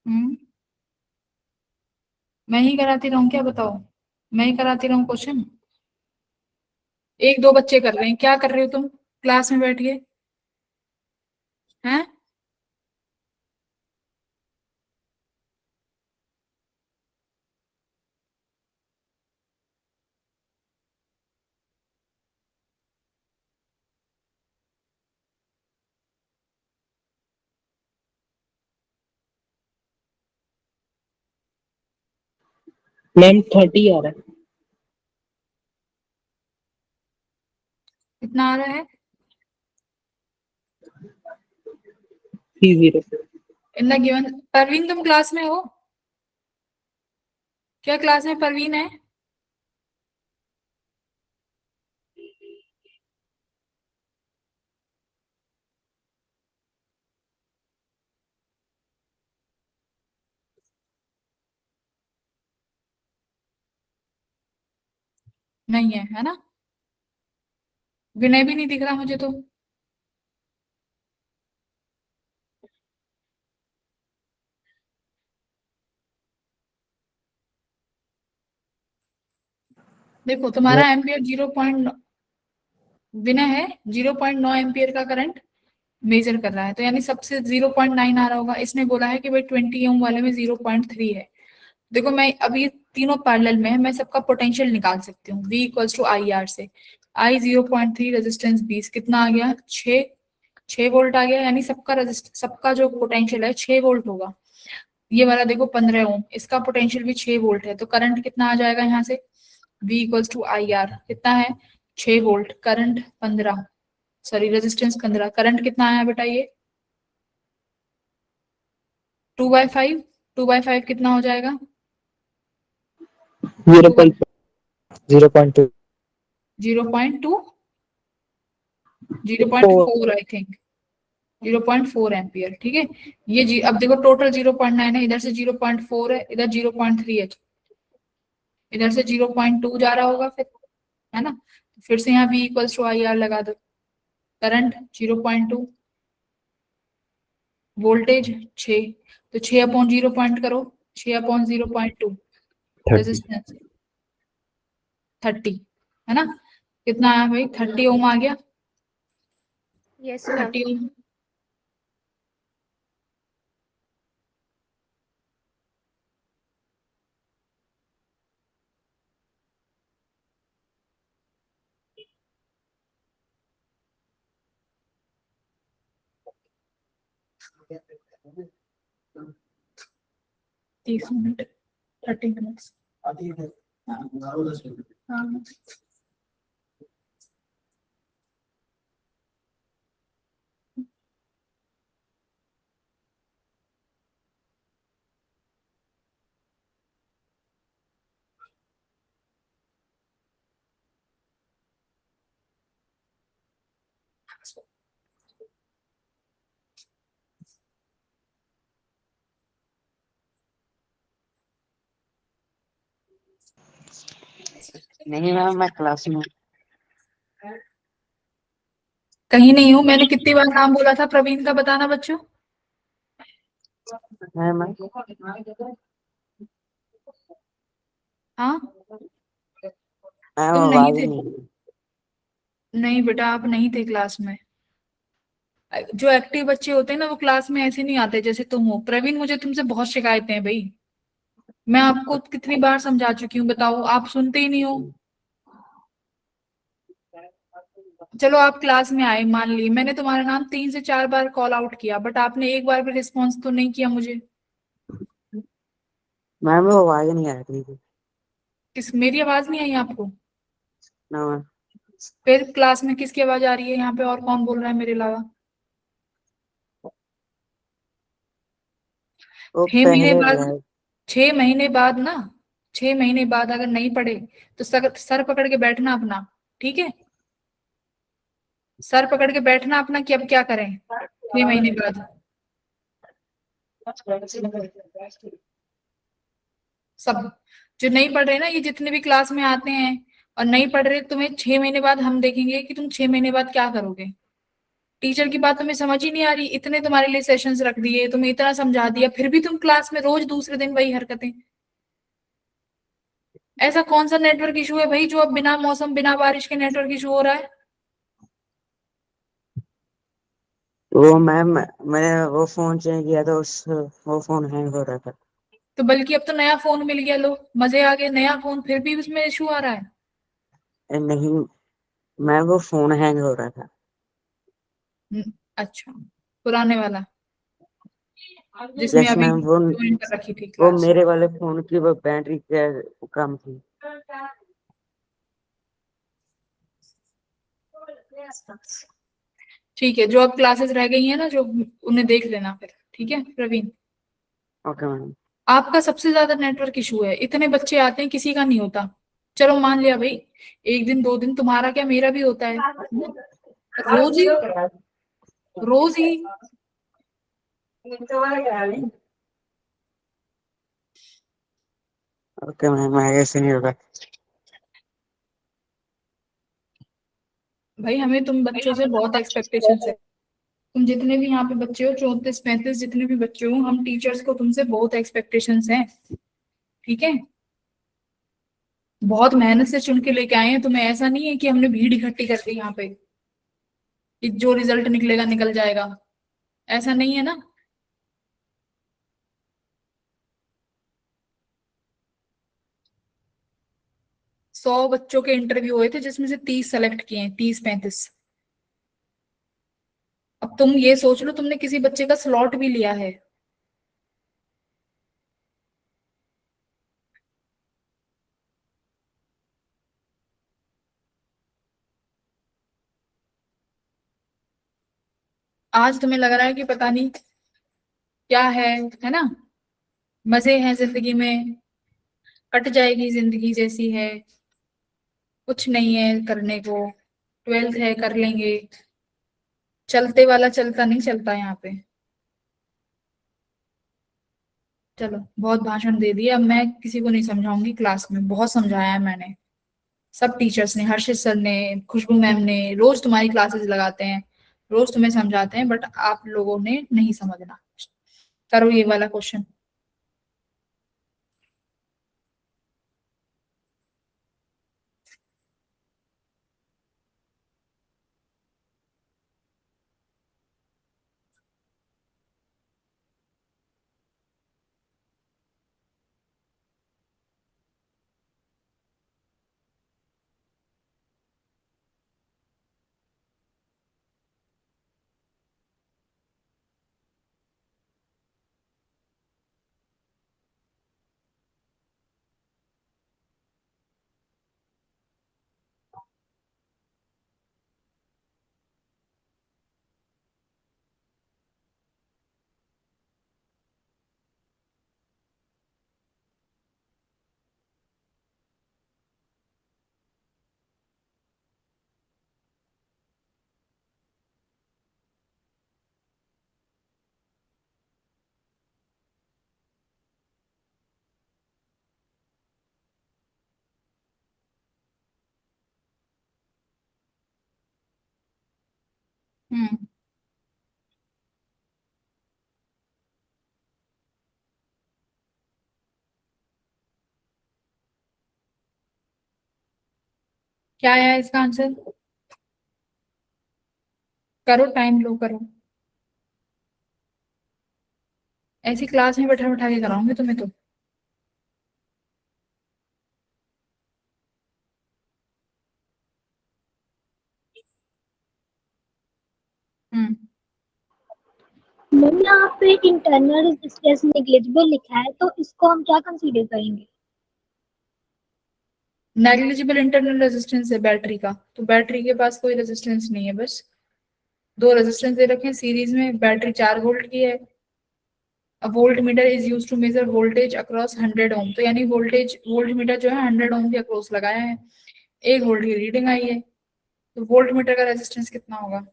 S1: हम्म। मैं ही कराती रहूं क्या? बताओ, मैं ही कराती रहूं क्वेश्चन? एक दो बच्चे कर रहे हैं, क्या कर रहे हो तुम क्लास में बैठ के? हैं?
S2: मैम 30 आ रहा है।
S1: कितना आ रहा है?
S2: 30।
S1: In the given. परवीन तुम क्लास में हो? क्या क्लास में परवीन है? नहीं है ना? विनय भी नहीं दिख रहा मुझे तो। देखो तुम्हारा एम्पियर 0. बिना है 0.9 एम्पियर का करंट मेजर कर रहा है, तो यानी सबसे 0.9 आ रहा होगा। इसने बोला है कि भाई 20 ओम वाले में 0.3 है। देखो मैं अब ये तीनों पैरेलल में है, मैं सबका पोटेंशियल निकाल सकती हूँ। V equals to I R से I 0.3 रेजिस्टेंस 20 कितना आ गया 6 वोल्ट आ गया, यानी सबका जो पोटेंशियल है 6 वोल्ट होगा। ये वाला देखो 15 ओम, इसका पोटेंशियल भी 6 वोल्ट है, तो करंट कितना आ जाएगा यहाँ से V equals to I R कितना है 6 volt, current 15, sorry resistance 15, current कितना आया बेटा ये 2/5, 2/5 कितना हो जाएगा
S2: 0.2
S1: 0.2 0.4 आई थिंक 0.4 एम्पियर। ठीक है, ये अब देखो टोटल 0.9 है, इधर से 0.4 है, इधर 0.3 है, इधर से 0.2 जा रहा होगा फिर, है ना। फिर से यहाँ V equals to I R लगा दो, करंट 0.2, वोल्टेज 6, तो 6 अपॉन 0 पॉइंट करो, 6 अपॉन 0.2
S5: 30
S1: रेजिस्टेंस 30, है ना। कितना आया भाई 30 ओम आ गया,
S3: यस मैम।
S1: 30 ओम। तीस मिनट 30 मिनट्स। हाँ
S2: नहीं मैम, मैं क्लास में।
S1: कहीं नहीं हूँ, मैंने कितनी बार नाम बोला था प्रवीण का, बताना बच्चों।
S2: है मैं।
S1: हाँ
S2: मैम
S1: तुम नहीं
S2: आवाज
S1: थे,
S2: नहीं।
S1: नहीं बेटा आप नहीं थे क्लास में। जो एक्टिव बच्चे होते हैं ना वो क्लास में ऐसे नहीं आते जैसे तुम हो। प्रवीण मुझे तुमसे बहुत शिकायतें हैं भाई, मैं आपको कितनी बार समझा चुकी हूँ, बताओ आप सुनते ही नहीं हो। चलो आप क्लास में आए, मान ली मैंने तुम्हारा नाम 3 से 4 बार कॉल आउट किया, बट आपने एक बार भी रिस्पॉन्स तो नहीं किया मुझे।
S2: मैम वो आवाज नहीं आ रही थी
S1: मेरी आवाज नहीं आई आपको?
S2: ना मैम।
S1: फिर क्लास में किसकी आवाज आ रही है यहाँ पे, और कौन बोल रहा है मेरे अलावा?
S2: वो
S1: 6 महीने
S2: पहले
S1: बाद, 6 महीने बाद ना, 6 महीने बाद अगर नहीं पढ़े तो सर पकड़ के बैठना अपना, ठीक है। सर पकड़ के बैठना अपना कि अब क्या करें 6 महीने बाद। सब जो नहीं पढ़ रहे ना, ये जितने भी क्लास में आते हैं और नहीं पढ़ रहे, तुम्हें 6 महीने बाद हम देखेंगे कि तुम 6 महीने बाद क्या करोगे। टीचर की बात तुम्हें समझ ही नहीं आ रही, इतने तुम्हारे लिए सेशंस रख दिए, तुम्हें इतना समझा दिया, फिर भी तुम क्लास में रोज दूसरे दिन वही हरकतें। ऐसा कौन सा नेटवर्क इशू है भाई जो अब बिना मौसम बिना बारिश के नेटवर्क इशू हो रहा है?
S2: वो मैम मैंने वो फोन चेंज किया था, उस वो फोन हैंग हो रहा था।
S1: तो बल्कि अब तो नया फोन मिल गया, लो मजे आ गए, नया फोन फिर भी उसमें इशू आ रहा है।
S2: नहीं मैम, वो फोन हैंग हो रहा था।
S1: अच्छा, पुराने वाला जिसमें
S2: यस
S1: अभी
S2: मैम,
S1: ज्वाइन कर रखी थी
S2: वो
S1: क्लास।
S2: मेरे वाले फोन की वो बैटरी कम थी।
S1: ठीक है, जो अब क्लासेस रह गई हैं ना जो, उन्हें देख लेना फिर, ठीक है प्रवीण।
S2: Okay ma'am.
S1: आपका सबसे ज्यादा नेटवर्क इशू है, इतने बच्चे आते हैं किसी का नहीं होता। चलो मान लिया भाई, एक दिन 2 दिन तुम्हारा क्या मेरा भी होता है, रोज ही, रोज ही।
S2: ओके मैम, ऐसे नहीं होगा।
S1: भाई हमें तुम बच्चों से बहुत एक्सपेक्टेशन है, तुम जितने भी यहाँ पे बच्चे हो 34-35 जितने भी बच्चे हो, हम टीचर्स को तुमसे बहुत एक्सपेक्टेशंस हैं, ठीक है। बहुत मेहनत से चुन के लेके आए हैं तुम्हें, ऐसा नहीं है कि हमने भीड़ इकट्ठी कर दी यहाँ पे कि जो रिजल्ट निकलेगा निकल जाएगा, ऐसा नहीं है ना। 100 बच्चों के इंटरव्यू हुए थे जिसमें से 30 सेलेक्ट किए हैं, 30-35। अब तुम ये सोच लो तुमने किसी बच्चे का स्लॉट भी लिया है। आज तुम्हें लग रहा है कि पता नहीं क्या है ना, मजे हैं जिंदगी में, कट जाएगी जिंदगी जैसी है, कुछ नहीं है करने को, 12th है कर लेंगे। चलते वाला चलता नहीं चलता यहाँ पे। चलो बहुत भाषण दे दिया, अब मैं किसी को नहीं समझाऊंगी, क्लास में बहुत समझाया है मैंने। सब टीचर्स ने, हर्षित सर ने, खुशबू मैम ने, रोज तुम्हारी क्लासेस लगाते हैं, रोज तुम्हें समझाते हैं, बट आप लोगों ने नहीं समझना। करो ये वाला क्वेश्चन। हम्म। क्या आया इसका आंसर? करो, टाइम लो, करो। ऐसी क्लास में बैठा बैठा के कराऊंगी तुम्हें तो। हम्म।
S7: मैम यहाँ पे इंटरनल रेजिस्टेंस नेग्लिजिबल लिखा है, तो इसको हम क्या कंसीडर करेंगे?
S1: नेग्लिजिबल इंटरनल रेजिस्टेंस है बैटरी का, तो बैटरी के पास कोई रेजिस्टेंस नहीं है, बस दो रेजिस्टेंस दे रखे हैं सीरीज में, बैटरी 4 वोल्ट की है। A voltmeter is used to measure voltage across 100 ओम, तो यानी वोल्टेज, वोल्टमीटर जो है 100 ओम के अक्रॉस लगाया है, 1 वोल्ट की रीडिंग आई है, तो वोल्टमीटर का रेजिस्टेंस कितना होगा?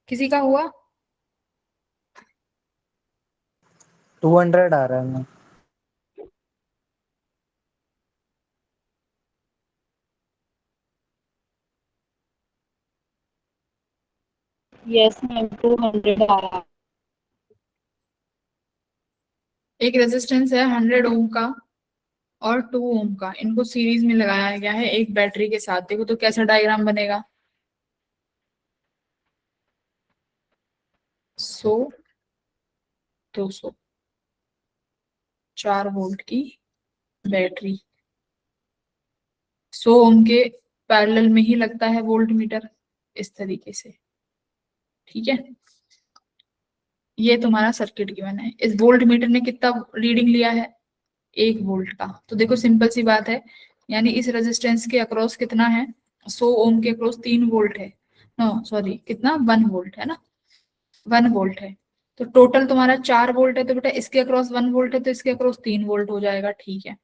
S1: किसी का हुआ?
S8: 200 आ रहा है मैम।
S7: यस मैम, 200 आ रहा है।
S1: एक रेजिस्टेंस है 100 ओम का और 2 ओम का, इनको सीरीज में लगाया गया है एक बैटरी के साथ, देखो तो कैसा डायग्राम बनेगा। 100, 200, 4 वोल्ट की बैटरी, 100 ओम के पैरेलल में ही लगता है वोल्ट मीटर, इस तरीके से। ठीक है। ये तुम्हारा सर्किट गिवन है। इस वोल्ट मीटर ने कितना रीडिंग लिया है? 1 वोल्ट का। तो देखो सिंपल सी बात है, यानी इस रेजिस्टेंस के अक्रॉस कितना है? 100 ओम के अक्रॉस 3 वोल्ट है। नो सॉरी, कितना? 1 वोल्ट है ना, 1 वोल्ट है। तो टोटल तुम्हारा 4 वोल्ट है, तो बेटा इसके अक्रॉस 1 वोल्ट है तो इसके अक्रॉस 3 वोल्ट हो जाएगा। ठीक है,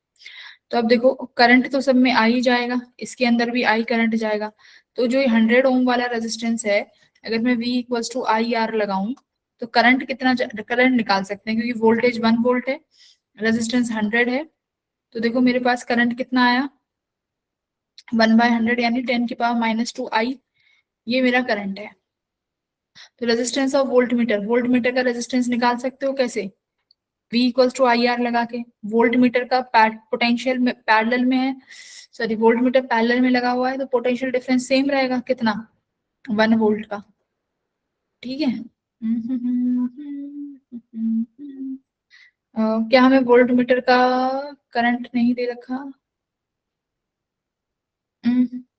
S1: तो अब देखो करंट तो सब में आ ही जाएगा, इसके अंदर भी आई करंट जाएगा। तो जो ये 100 ओम वाला रेजिस्टेंस है, अगर मैं V equals to I R लगाऊं तो करंट कितना करंट निकाल सकते हैं, क्योंकि वोल्टेज 1 वोल्ट है, रेजिस्टेंस 100 है। तो देखो मेरे पास करंट कितना आया, 1/100 यानी 10⁻⁻²आई, ये मेरा करंट है। तो resistance of voltmeter, voltmeter का रेजिस्टेंस निकाल सकते हो कैसे? V equals to I R लगा के। वोल्ट मीटर का पोटेंशियल में पैरेलल में है, सॉरी वोल्ट मीटर पैरेलल में लगा हुआ है, तो पोटेंशियल डिफरेंस सेम रहेगा, कितना? 1 वोल्ट का। ठीक है। क्या हमें वोल्ट मीटर का करंट नहीं दे रखा?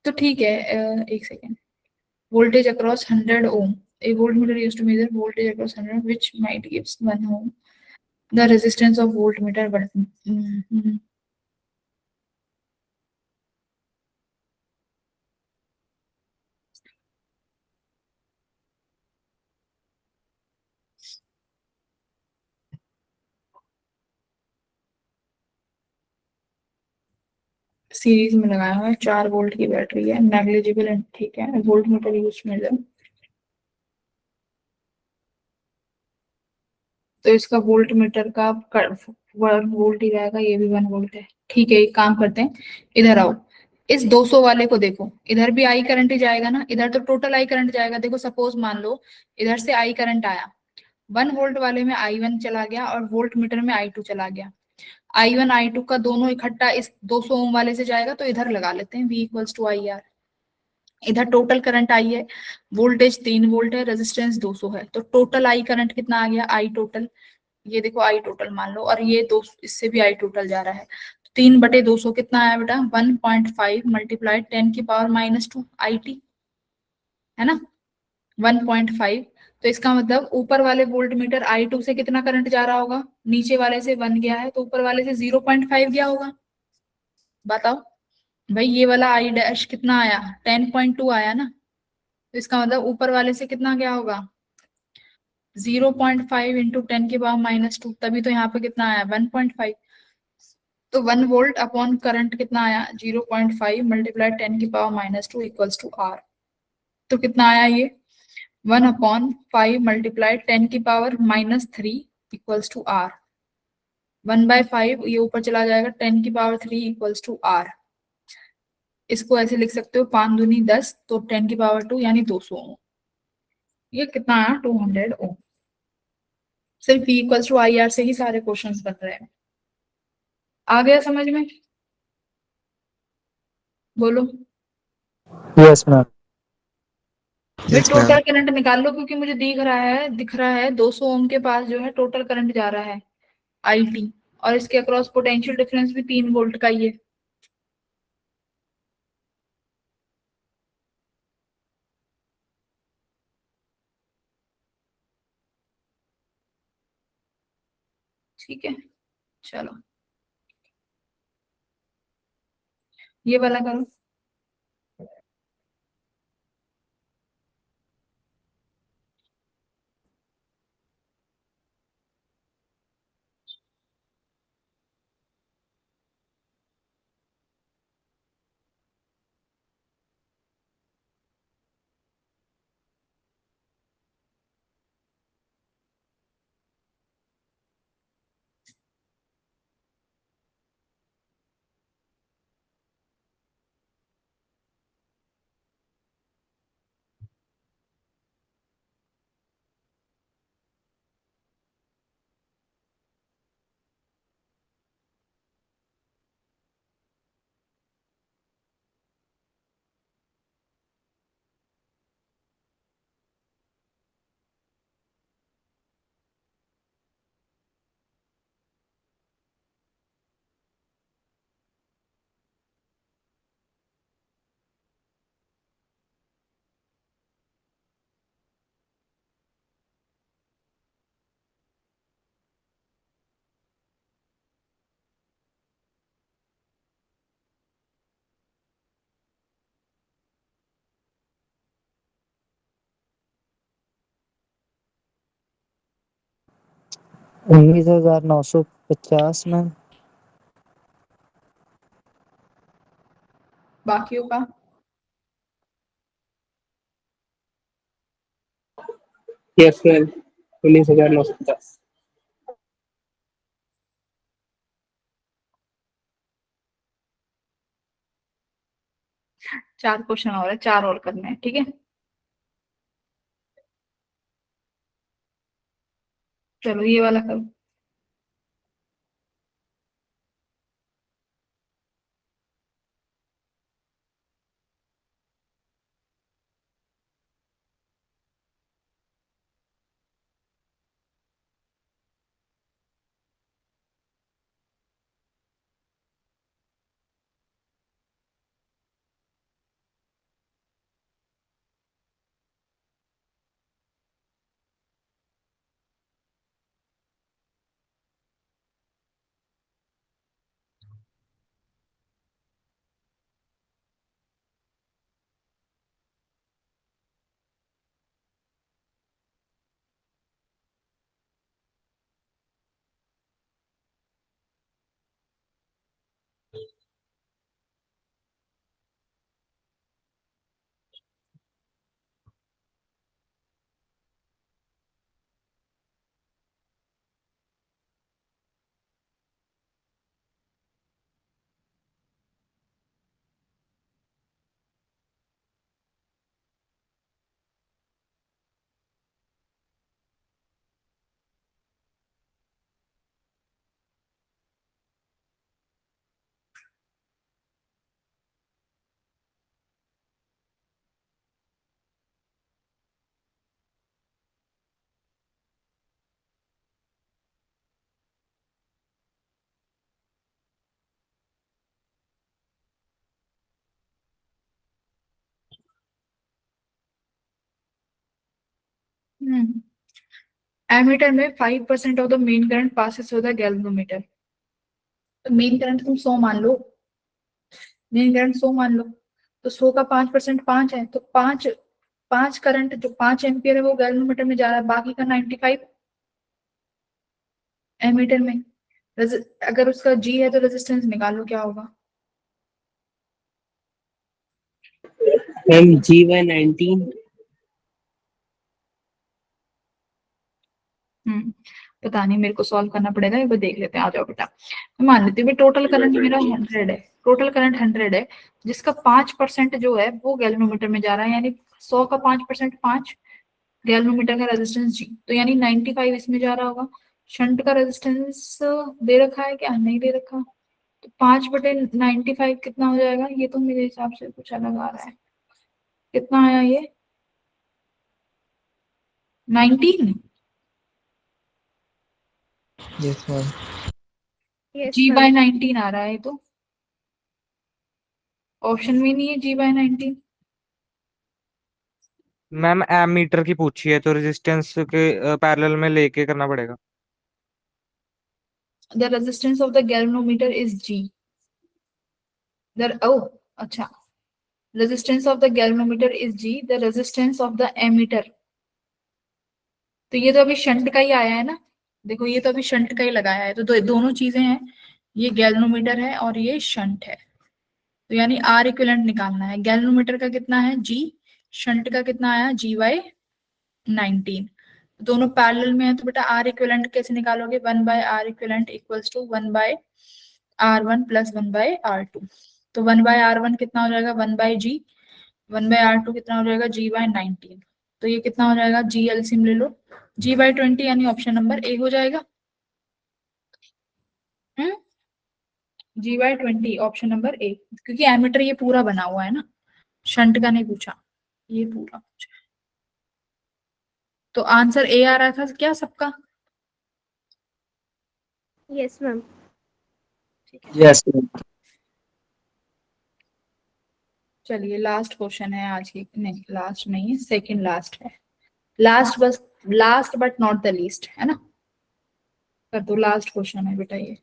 S1: तो ठीक है, एक second. voltage across 100 ohm. A voltmeter used to measure voltage across 100, which might gives 1 ohm. The resistance of voltmeter, but series में लगाया हुआ है, 4 वोल्ट की बैटरी है, नेग्लिजिबल एंड ठीक है। वोल्टमीटर यूज मेजर, तो इसका वोल्ट मीटर का 1 वोल्ट ही रहेगा, ये भी 1 वोल्ट है। ठीक है, एक काम करते हैं, इधर आओ, इस 200 वाले को देखो, इधर भी आई करंट ही जाएगा ना, इधर तो टोटल आई करंट जाएगा। देखो सपोज मान लो इधर से आई करंट आया, 1 वोल्ट वाले में I1 चला गया और वोल्ट मीटर में I2 चला गया। I1 I2 का दोनों इकट्ठा इस 200 ओम वाले से जाएगा, तो इधर लगा लेते हैं V equals to I R. इधर टोटल करंट आई है, वोल्टेज 3 वोल्ट है, रेजिस्टेंस 200 है, तो टोटल आई करंट कितना आ गया? आई टोटल, ये देखो आई टोटल मान लो, और ये दो इससे भी आई टोटल जा रहा है, 3/200 कितना आया बेटा? 1.5 मल्टीप्लाइड 10⁻⁻² आई टी, है ना, 1.5। तो इसका मतलब ऊपर वाले वोल्ट मीटर I2 से कितना करंट जा रहा होगा? नीचे वाले से 1 गया है, तो ऊपर वाले से 0.5 गया होगा। बताओ भाई, ये वाला आई डैश कितना आया? 10.2 आया ना, तो इसका मतलब ऊपर वाले से कितना गया होगा? 0.5 इंटू 10⁻⁻², तभी तो यहाँ पे कितना आया? 1.5। तो 1 वोल्ट अपॉन करंट कितना आया? 0.5 मल्टीप्लाई 10⁻⁻² इक्वल्स टू आर। तो कितना आया ये? 1/5 मल्टीप्लाई 10⁻³ इक्वल्स टू आर। 1/5 ये ऊपर चला जाएगा, 10⁻³ इक्वल्स टू आर। इसको ऐसे लिख सकते हो, 5 दूनी 10, तो 10⁻² यानी 200 ओम। ये कितना आया? 200 ओम। सिर्फ E equals to I R से ही सारे क्वेश्चंस बन रहे हैं। आ गया समझ में? बोलो
S8: यस मैम।
S1: भाई,
S6: Yes,
S1: टोटल
S6: ma'am.
S1: करंट निकाल लो, क्योंकि मुझे दिख रहा है 200 ओम के पास जो है टोटल करंट जा रहा है आई टी, और इसके अक्रॉस पोटेंशियल डिफरेंस भी 3 वोल्ट का ही है। ठीक है, चलो ये वाला करो।
S8: 19,950 मैम।
S1: बाकियों का?
S9: Yes ma'am, 19,950।
S1: चार क्वेश्चन और है, चार और करने हैं, ठीक है। चलो ये वाला करो। एमीटर में 5% of the main current passes through the galvanometer. तो मेन करंट तुम 100 मान लो, मेन करंट 100 मान लो, तो 100 का 5% 5 है, तो 5 करंट जो 5 एम्पियर है वो गैल्वेनोमीटर में जा रहा है, बाकी का 95 एमीटर में। अगर उसका जी है तो रेजिस्टेंस निकालो क्या होगा।
S9: Ma'am G/19।
S1: पता नहीं, मेरे को सॉल्व करना पड़ेगा, एक बार देख लेते हैं। आ जाओ बेटा। मैं मान लेती हूँ टोटल करंट मेरा 100 है, टोटल करंट 100 है, जिसका 5% जो है वो गैल्वेनोमीटर में जा रहा है, यानी 100 का 5% 5, गैल्वेनोमीटर का रेजिस्टेंस जी, तो यानी 95 इसमें जा रहा होगा। शंट का रेजिस्टेंस दे रखा है क्या, नहीं दे रखा, तो 5/95 कितना हो जाएगा, ये तो मेरे हिसाब से कुछ अलग आ रहा है। कितना आया ये, 19?
S6: Yes ma'am.
S3: Yes,
S1: जी बाय
S3: ma'am.
S1: 19 आ रहा है, तो ऑप्शन में नहीं है जी बाय 19।
S4: मैम एमीटर की पूछी है तो रेजिस्टेंस के पैरेलल में लेके करना पड़ेगा।
S1: The resistance of the galvanometer is G. अच्छा, resistance of the galvanometer is G, the resistance of the ammeter. तो ये तो अभी शंट का ही आया है ना, देखो ये तो अभी शंट का ही लगाया है, तो दोनों चीजें हैं, ये गैल्वेनोमीटर है और ये शंट है, तो यानी आर इक्विवेलेंट निकालना है। गैल्वेनोमीटर का कितना है जी, शंट का कितना आया G/19, दोनों पैरेलल में है, तो बेटा आर इक्विवेलेंट कैसे निकालोगे, 1/R equivalent equals to 1/R1 plus 1/R2। तो 1/R1 कितना हो जाएगा, 1/G, 1/R2 कितना हो जाएगा, G/19। तो ये कितना हो जाएगा, जी एलसीएम ले लो, G/20, यानी ऑप्शन नंबर ए हो जाएगा। हम्म, G/20 ऑप्शन नंबर ए, क्योंकि एमीटर ये पूरा बना हुआ है ना, शंट का नहीं पूछा, ये पूरा पूछा। तो आंसर ए आ रहा था क्या सबका,
S3: Yes, ma'am.
S1: ठीक है।
S8: Yes ma'am.
S1: चलिए लास्ट क्वेश्चन है आज की, नहीं लास्ट नहीं है, सेकंड लास्ट है, लास्ट बस, last but not the least, है ना। कर दो, लास्ट क्वेश्चन है बेटा ये।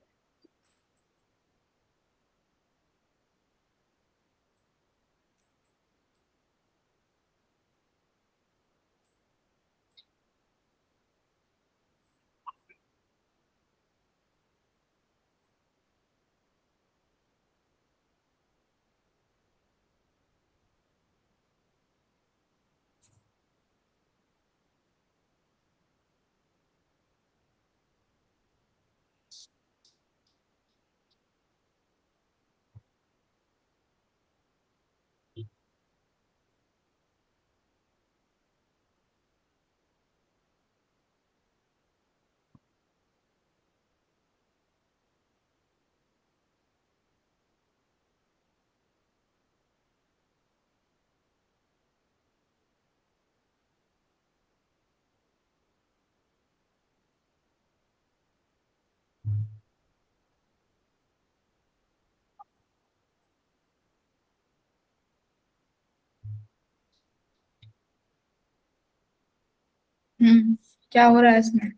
S1: क्या हो रहा है इसमें?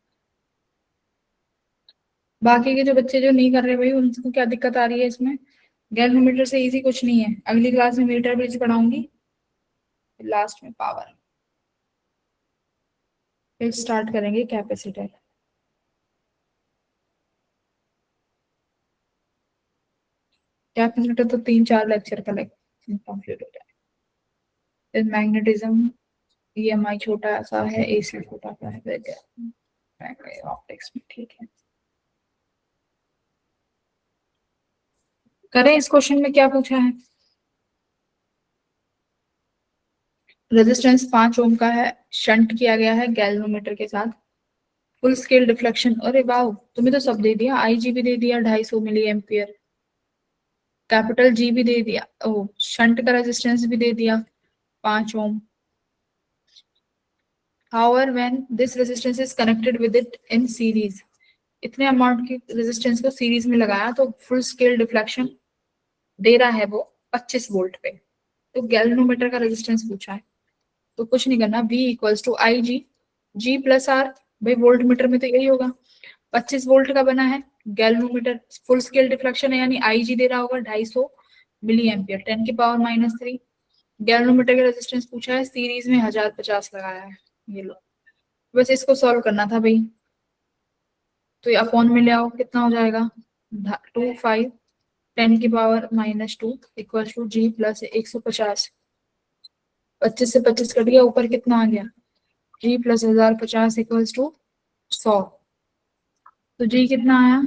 S1: बाकी के जो बच्चे जो नहीं कर रहे भाई उनको क्या दिक्कत आ रही है इसमें? गैल्वेनोमीटर से इजी कुछ नहीं है, अगली क्लास में मीटर ब्रिज पढ़ाऊंगी, लास्ट में पावर, फिर स्टार्ट करेंगे कैपेसिटर। कैपेसिटर तो 3-4 लेक्चर का कंप्लीट हो जाए। फिर मैग्नेटिज्म, ईएमआई छोटा सा है, एसी छोटा सा है, ऑप्टिक्स में ठीक है। करें, इस क्वेश्चन में क्या पूछा है? रेजिस्टेंस 5 ओम का है, शंट किया गया है गैल्वेनोमीटर के साथ, फुल स्केल डिफ्लेक्शन। अरे वाह, तुम्हें तो सब दे दिया, आई जी भी दे दिया 250 मिली एम्पियर, कैपिटल जी भी दे दिया, ओ शंट का रेजिस्टेंस भी दे दिया 5 ओम। However, when this resistance is connected with it in series, इतने अमाउंट की रेजिस्टेंस को सीरीज में लगाया तो फुल स्केल डिफ्लेक्शन दे रहा है वो 25 वोल्ट पे। तो गैल्वेनोमीटर का रेजिस्टेंस पूछा है, तो कुछ नहीं करना, V equals to I G, G plus R, भाई वोल्ट मीटर में तो यही होगा, 25 वोल्ट का बना है, गैल्वेनोमीटर फुल स्केल डिफ्लेक्शन है, यानी आई जी दे रहा होगा 250 मिली एम्पियर, 10 की पावर -3। गैल्वेनोमीटर का रेजिस्टेंस पूछा है, सीरीज में 1050 लगाया है, ये लो, बस इसको सॉल्व करना था भाई। तो ये अपॉन में ले आओ, कितना हो जाएगा 25, 10 की power -2 equal to G plus 150, 25 से 25 कट गया, ऊपर कितना आ गया, जी प्लस 1050 इक्वल्स टू 100। तो जी कितना आया,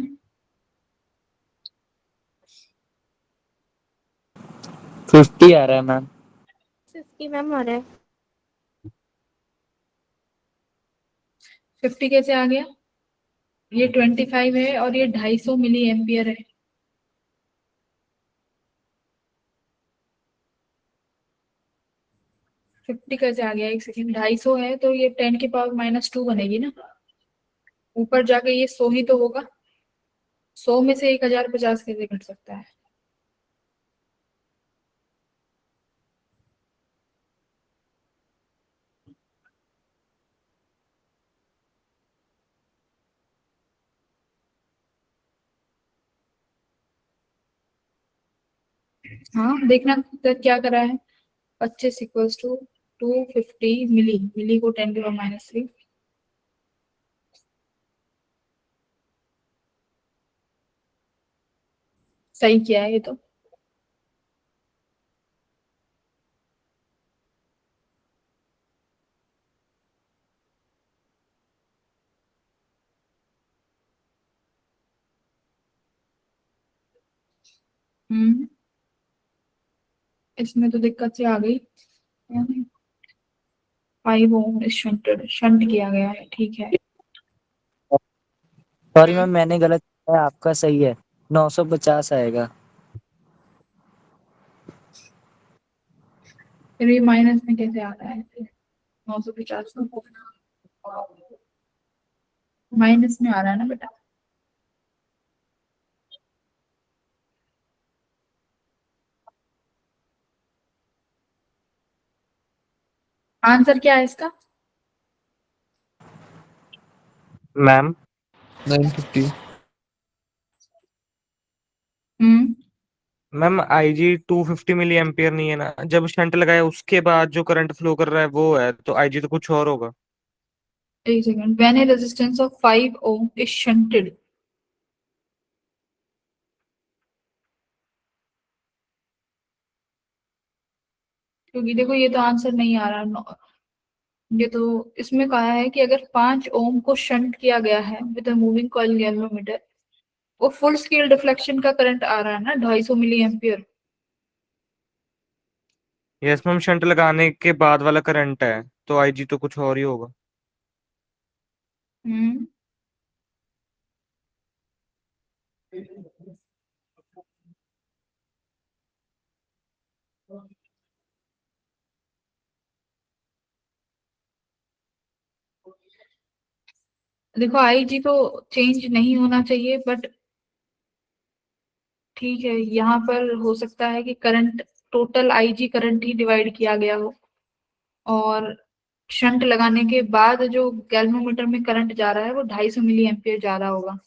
S8: 50 आ रहा है मैम।
S3: 50 मैम आ रहा है।
S1: 50 कैसे आ गया? ये 25 है और ये 250 मिली एम्पियर है। फिफ्टी कैसे आ गया, एक सेकेंड, 250 है तो ये 10 की पावर -2 बनेगी ना, ऊपर जाके ये 100 ही तो होगा, 100 में से 1050 कैसे घट सकता है? हाँ देखना तो क्या करा है, 25 इक्वल्स टू 250 मिली, मिली को 10 की पावर -3, सही किया है ये तो। हम्म, इसमें तो दिक्कत से आ गई, 5 ओम शंट शंट किया गया है, ठीक है।
S8: सॉरी मैम, मैंने गलत किया, आपका सही है, 950 आएगा।
S1: फिर ये माइनस में कैसे आ रहा है, 950 माइनस में आ रहा है ना बेटा? आंसर क्या है इसका?
S4: Ma'am
S6: 950.
S1: Hmm,
S4: ma'am I G 250 milliampere नहीं है ना, जब शंट लगाया उसके बाद जो करंट फ्लो कर रहा है वो है, तो आई जी तो कुछ और होगा।
S1: एक second, when a resistance of 5 ohm is shunted, क्योंकि देखो ये तो आंसर नहीं आ रहा, ये तो इसमें कहा है कि अगर 5 ओम को शंट किया गया है with a moving coil galvanometer, वो फुल स्केल डिफ्लेक्शन का करंट आ रहा है ना 250 milliampere.
S4: Yes ma'am, shunt लगाने के बाद वाला करंट है, तो आई जी तो कुछ और ही होगा।
S1: हम्म, देखो आई जी तो चेंज नहीं होना चाहिए, बट ठीक है, यहाँ पर हो सकता है कि करंट, टोटल आईजी करंट ही डिवाइड किया गया हो, और शंट लगाने के बाद जो गैल्वेनोमीटर में करंट जा रहा है वो 250 मिली एम्पियर जा रहा होगा।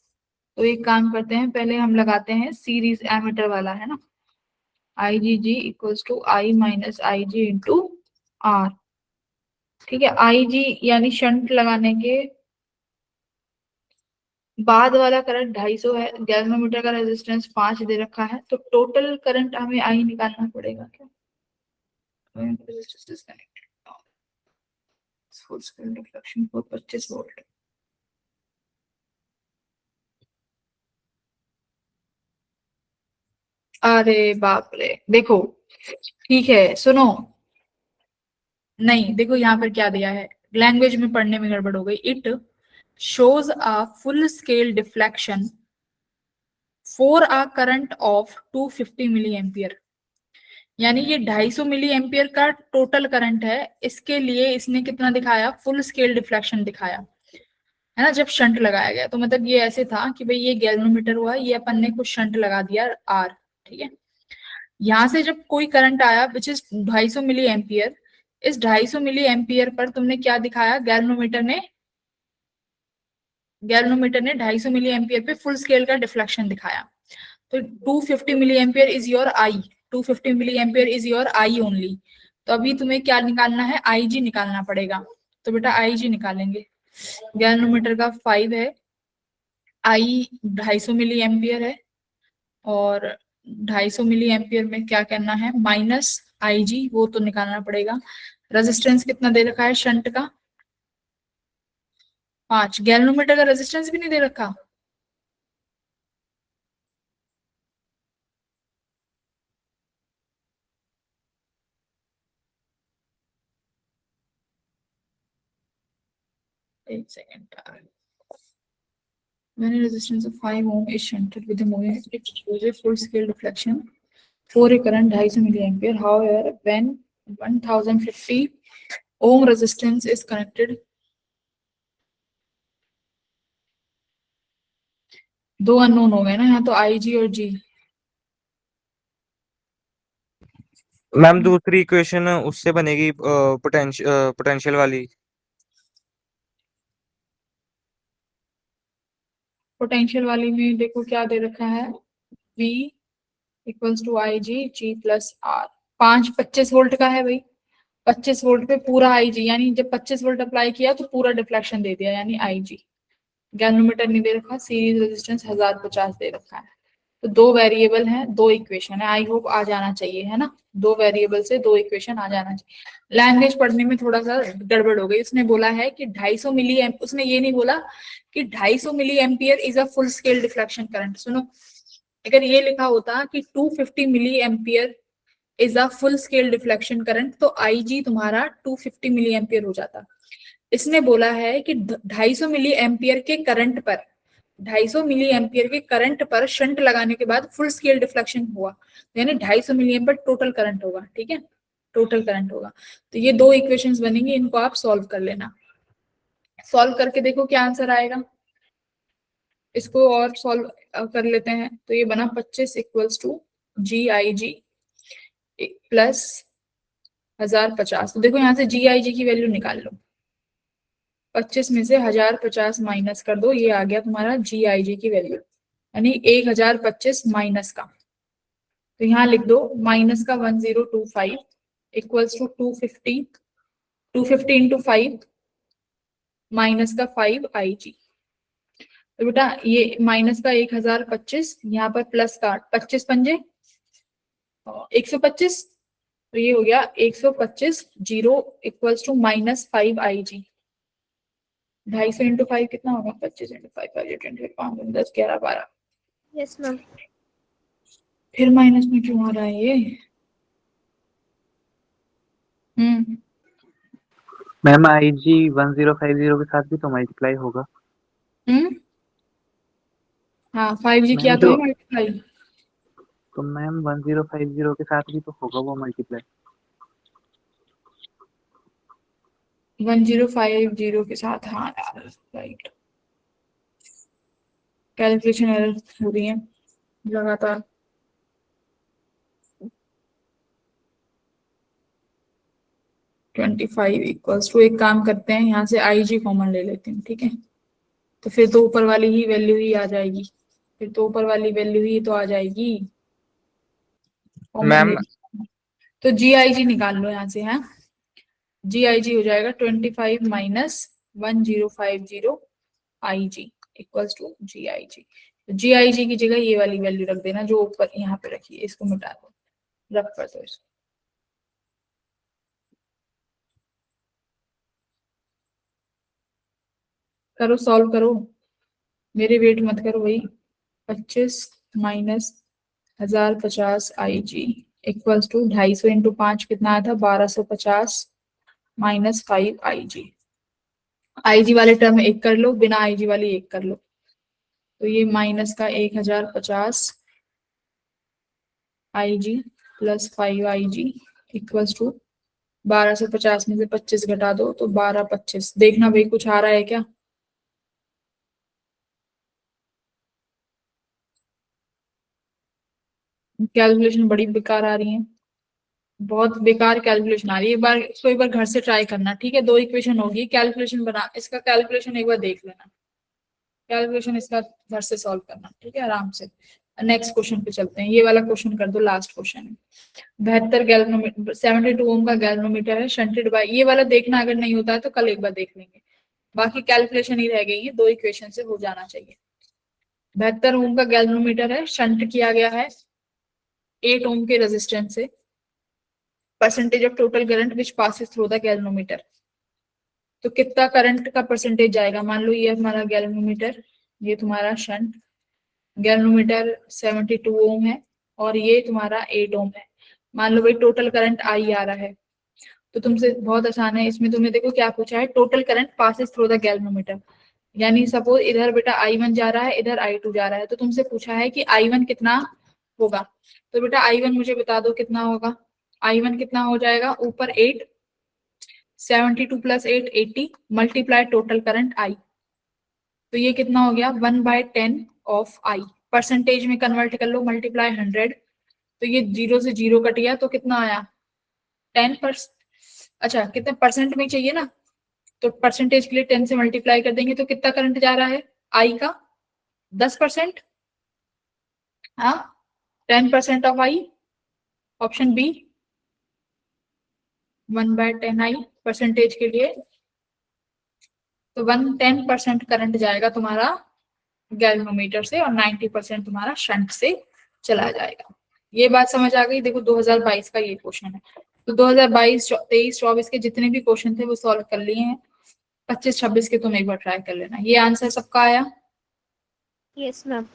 S1: तो एक काम करते हैं, पहले हम लगाते हैं सीरीज एमीटर वाला, है ना, I G G equals to I minus I G into R. ठीक है, आई जी यानी शंट लगाने के बाद वाला करंट 250 है, गैल्वेनोमीटर का रेजिस्टेंस 5 दे रखा है, तो टोटल करंट हमें आई निकालना पड़ेगा क्या? फुल स्केल डिफ्लेक्शन को 25 वोल्ट। अरे बाप रे, देखो ठीक है सुनो, नहीं देखो यहाँ पर क्या दिया है, लैंग्वेज में पढ़ने में गड़बड़ हो गई। It shows a full scale deflection for a current of 250 milliampere. यानी ये 250 मिली एम्पियर का टोटल करंट है, इसके लिए इसने कितना दिखाया, फुल स्केल डिफ्लेक्शन दिखाया, है ना, जब शंट लगाया गया। तो मतलब ये ऐसे था कि भाई ये गैल्वेनोमीटर हुआ, ये अपन ने कुछ शंट लगा दिया आर, ठीक है, यहाँ से जब कोई करंट आया विच इज 250 मिली एम्पियर, इस 250 मिली एम्पियर पर तुमने क्या दिखाया, गैल्वेनोमीटर ने 250 मिली एम्पियर पे फुल स्केल का डिफ्लेक्शन दिखाया। तो 250 milliampere is your I, 250 milliampere is your I only. तो अभी तुम्हें क्या निकालना है, आई जी निकालना पड़ेगा। तो बेटा आई जी निकालेंगे, गैल्वेनोमीटर का 5 है, आई 250 मिली एम्पियर है, और 250 मिली एम्पियर में क्या करना है, माइनस आई जी, वो तो निकालना पड़ेगा। रेजिस्टेंस कितना दे रखा है शंट का, 5। गैल्वेनोमीटर का रेजिस्टेंस भी नहीं दे रखा, एक second. When a resistance of 5 ohm is shunted with a moving, it uses full scale deflection for a current 250 milliampere. However, when 1050 ohm resistance is connected, दो अननोन हो गए ना यहाँ, तो आई जी और जी।
S4: मैम दूसरी इक्वेशन उससे बनेगी पोटेंशियल वाली।
S1: पोटेंशियल वाली में देखो क्या दे रखा है, V equals to I G G plus R. 25 volt का है भाई, 25 वोल्ट पे पूरा आई जी, यानी जब 25 वोल्ट अप्लाई किया तो पूरा डिफ्लेक्शन दे दिया, यानी आई जी। गैल्वेनोमीटर नहीं दे रखा, सीरीज रेजिस्टेंस 1050 दे रखा है। तो दो वेरिएबल हैं, दो इक्वेशन है, आई होप आ जाना चाहिए, है ना, दो वेरिएबल से दो इक्वेशन आ जाना चाहिए। लैंग्वेज पढ़ने में थोड़ा सा गड़बड़ हो गई, उसने बोला है कि 250 मिली एम्प, उसने ये नहीं बोला कि 250 milliampere is a full scale deflection current. सुनो, अगर ये लिखा होता कि 250 milliampere is a full scale deflection current, तो आई जी तुम्हारा 250 मिली एम्पियर हो जाता। इसने बोला है कि 250 मिली एम्पियर के करंट पर, 250 मिली एम्पियर के करंट पर शंट लगाने के बाद फुल स्केल डिफ्लेक्शन हुआ, यानी 250 मिली एम्पियर टोटल करंट होगा, ठीक है, टोटल करंट होगा। तो ये दो इक्वेशंस बनेंगी, इनको आप सॉल्व कर लेना। सॉल्व करके देखो क्या आंसर आएगा, इसको और सॉल्व कर लेते हैं। तो ये बना 25 equals to G I G plus 1050। तो देखो यहाँ से जी आई जी की वैल्यू निकाल लो, 25 में से 1050 माइनस कर दो, ये आ गया तुम्हारा जी आई जी की वैल्यू, यानी 1025 माइनस का, तो यहाँ लिख दो माइनस का 1025 इक्वल्स टू 250, 250 इंटू 5 माइनस का 5 आई जी। तो बेटा ये माइनस का 1025, यहाँ पर प्लस का 25 पंजे 125, तो ये हो गया 125 zero equals to minus 5 I G. 250 into 5 कितना होगा, 25 इंटू 5 5 10 11 12।
S3: Yes ma'am.
S1: फिर माइनस में क्यों आ रहा है ये?
S10: मैम आई जी 1050 के साथ भी तो मल्टीप्लाई होगा।
S1: हाँ 5G
S10: मैम
S1: किया तो
S10: जो
S1: है मल्टीप्लाई।
S10: तो मैम 1050 के साथ भी तो होगा वो मल्टीप्लाई।
S1: 1050 के साथ, हाँ यार राइट, कैलकुलेशन एरर हो रही है लगातार। 25 इक्वल्स टू, एक काम करते हैं यहाँ से आई जी कॉमन ले लेती हूँ, ठीक है। तो फिर तो ऊपर वाली ही वैल्यू ही आ जाएगी, फिर तो ऊपर वाली वैल्यू ही तो आ जाएगी, कॉमन ले
S4: मैम
S1: ली। तो जी आई जी निकाल लो यहाँ से, है जी आई जी हो जाएगा 25 minus 1050 I G equals to G I G. G I G की जगह ये वाली वैल्यू रख देना जो ऊपर यहाँ पे रखी है, इसको मिटा दो, रख कर दो इसको। करो सॉल्व करो, मेरे वेट मत करो भाई। 25 minus 1050 I G equals to 250 into 5 कितना आया था 1250 माइनस 5 आई जी। आई जी वाले टर्म एक कर लो, बिना आई जी वाली एक कर लो, तो ये माइनस का 1050 I G plus 5 I G equals to 1250 में से 25 घटा दो तो 1225। देखना भाई कुछ आ रहा है क्या? कैलकुलेशन बड़ी बेकार आ रही है, बहुत बेकार कैलकुलेशन आ रही है। एक बार इसको एक बार घर से ट्राई करना, ठीक है। दो इक्वेशन होगी, कैलकुलेशन बना, इसका कैलकुलेशन एक बार देख लेना, कैलकुलेशन इसका घर से सॉल्व करना, ठीक है, आराम से। नेक्स्ट क्वेश्चन पे चलते हैं, ये वाला क्वेश्चन कर दो, लास्ट क्वेश्चन है। 72 गैल्वेनोमीटर 72 ओम का गैल्वेनोमीटर है शंटेड बाय, ये वाला देखना, अगर नहीं होता है तो कल एक बार देख लेंगे, बाकी कैलकुलेशन ही रह गई है, दो इक्वेशन से हो जाना चाहिए। 72 ओम का गैल्वेनोमीटर है, शंट किया गया है 8 ओम के रेजिस्टेंस से, percentage of total current which passes through the galvanometer. तो कितना करंट का परसेंटेज जाएगा, मान लो ये हमारा गैल्वेनोमीटर, ये तुम्हारा शंट गैल्वेनोमीटर 72 ओम है और ये तुम्हारा 8 ओम है। मान लो भाई टोटल करंट आई आ रहा है, तो तुमसे बहुत आसान है, इसमें तुमने देखो क्या पूछा है, total current passes through the galvanometer. यानी सपोज इधर बेटा I1 जा रहा है, इधर I2 जा रहा है, तो तुमसे पूछा है कि I1 कितना होगा। तो बेटा I1 मुझे बता दो कितना होगा। I1 कितना हो जाएगा, ऊपर 8, 72 plus 8 80 multiply total current I, तो ये कितना हो गया 1/10 ऑफ I। परसेंटेज में कन्वर्ट कर लो, मल्टीप्लाई 100, तो ये 0 से 0 कट गया, तो कितना आया 10%। अच्छा कितने परसेंट में चाहिए ना, तो परसेंटेज के लिए 10 से मल्टीप्लाई कर देंगे, तो कितना करंट जा रहा है आई का 10%। हाँ 10% of I, option B 1/10 I percentage के लिए, तो 10% करंट जाएगा तुम्हारा गैल्वेनोमीटर से और 90% तुम्हारा शंट से चला जाएगा। ये बात समझ आ गई। देखो 2022 का ये क्वेश्चन है, तो 2022 23 24 के जितने भी क्वेश्चन थे वो सॉल्व कर लिए हैं, 25 26 के तुम एक बार ट्राई कर लेना। ये आंसर सबका आया?
S3: Yes ma'am.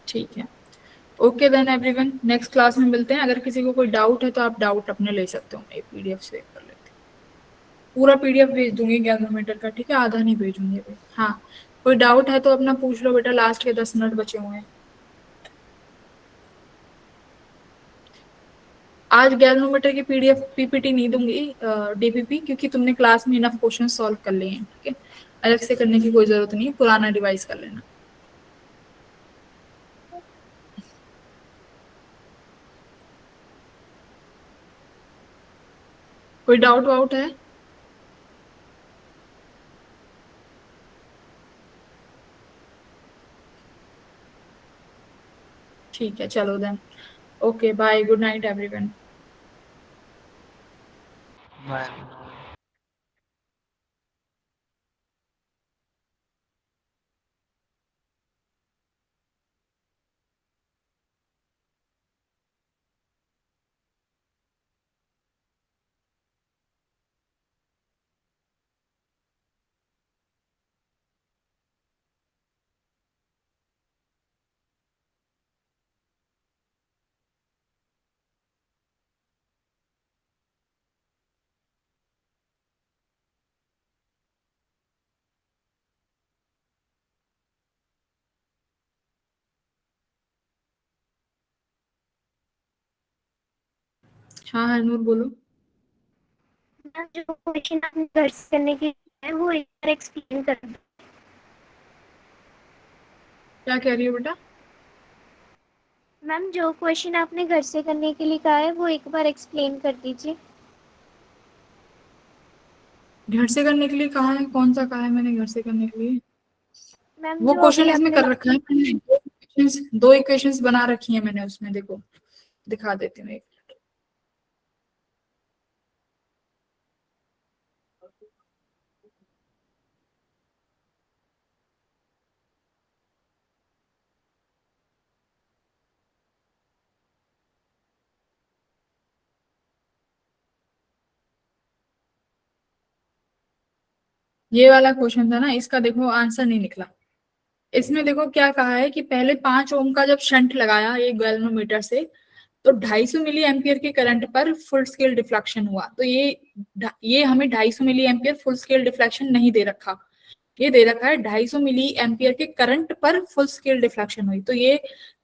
S1: ठीक है, okay then everyone, next class में मिलते हैं। अगर किसी को कोई डाउट है तो आप डाउट अपने ले सकते हो, मैं पीडीएफ सेव कर लेती हूँ, पूरा पीडीएफ भेज दूंगी गैल्वेनोमीटर का, ठीक है, आधा नहीं भेजूंगी अभी। हाँ कोई डाउट है तो अपना पूछ लो बेटा, लास्ट के 10 मिनट बचे हुए हैं। आज गैल्वेनोमीटर की पीडीएफ पीपीटी नहीं दूंगी, डीपीपी, क्योंकि तुमने क्लास में इनफ क्वेश्चन सॉल्व कर लिए हैं, ठीक है, अलग से करने की कोई जरूरत नहीं है, पुराना रिवाइज कर लेना। कोई डाउट वाउट है? ठीक है चलो then, okay bye, good night everyone.
S10: Bye.
S1: हाँ हाँ नूर बोलो।
S3: मैम जो क्वेश्चन आपने घर से करने के लिए है वो एक बार एक्सप्लेन कर दो।
S1: क्या कह रही हो बेटा?
S3: मैम जो क्वेश्चन आपने घर से करने के लिए कहा है वो एक बार एक्सप्लेन कर दीजिए।
S1: घर से करने के लिए कहा है? कौन सा कहा है मैंने घर से करने के लिए?
S3: मैम
S1: वो
S3: जो
S1: क्वेश्चन
S3: अभी
S1: इसमें
S3: आपने
S1: कर रखा है मैंने, दो इक्वेशंस बना रखी है मैंने उसमें, देखो दिखा देती हूँ एक। ये वाला क्वेश्चन था ना, इसका देखो आंसर नहीं निकला। इसमें देखो क्या कहा है कि पहले 5 ओम का जब शंट लगाया एक गैल्वेनोमीटर से, तो 250 मिली एम्पियर के करंट पर फुल स्केल डिफ्लेक्शन हुआ। तो ये हमें 250 milliampere full scale deflection नहीं दे रखा, ये दे रखा है 250 मिली एम्पियर के करंट पर फुल स्केल डिफ्लेक्शन हुई। तो ये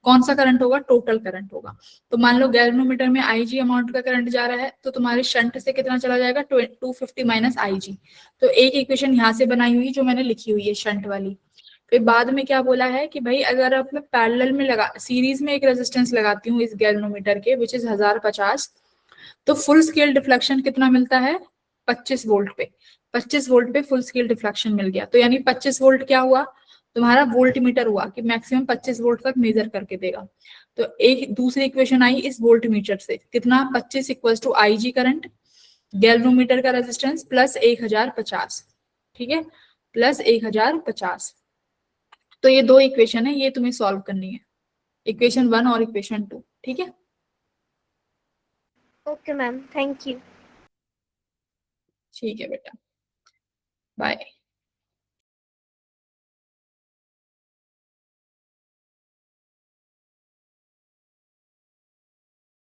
S1: कौन सा करंट होगा? टोटल करंट होगा। तो मान लो गैल्वेनोमीटर में आईजी अमाउंट का करंट जा रहा है, तो तुम्हारे शंट से कितना चला जाएगा? 250 माइनस आईजी। तो एक इक्वेशन यहाँ से बनाई हुई जो मैंने लिखी हुई है शंट वाली। फिर बाद में क्या बोला है कि भाई अगर अब मैं पैरेलल में लगा सीरीज में एक रेजिस्टेंस लगाती हूँ इस गैल्वेनोमीटर के विच इज 1050, तो फुल स्केल डिफ्लेक्शन कितना मिलता है? 25 वोल्ट पे। 25 वोल्ट पे फुल स्केल डिफ्लेक्शन मिल गया। तो यानी 25 वोल्ट क्या हुआ? तुम्हारा वोल्ट मीटर हुआ कि मैक्सिमम 25 वोल्ट तक मेजर करके देगा। तो एक दूसरी इक्वेशन आई इस वोल्ट मीटर से, कितना? 25 equal to I G current, galvanometer का रेजिस्टेंस प्लस 1050, ठीक है, प्लस 1050। तो ये दो इक्वेशन है, ये तुम्हें सॉल्व करनी है, इक्वेशन 1 और इक्वेशन 2, ठीक है।
S3: Okay ma'am, thank you.
S1: ठीक है बेटा, बाय।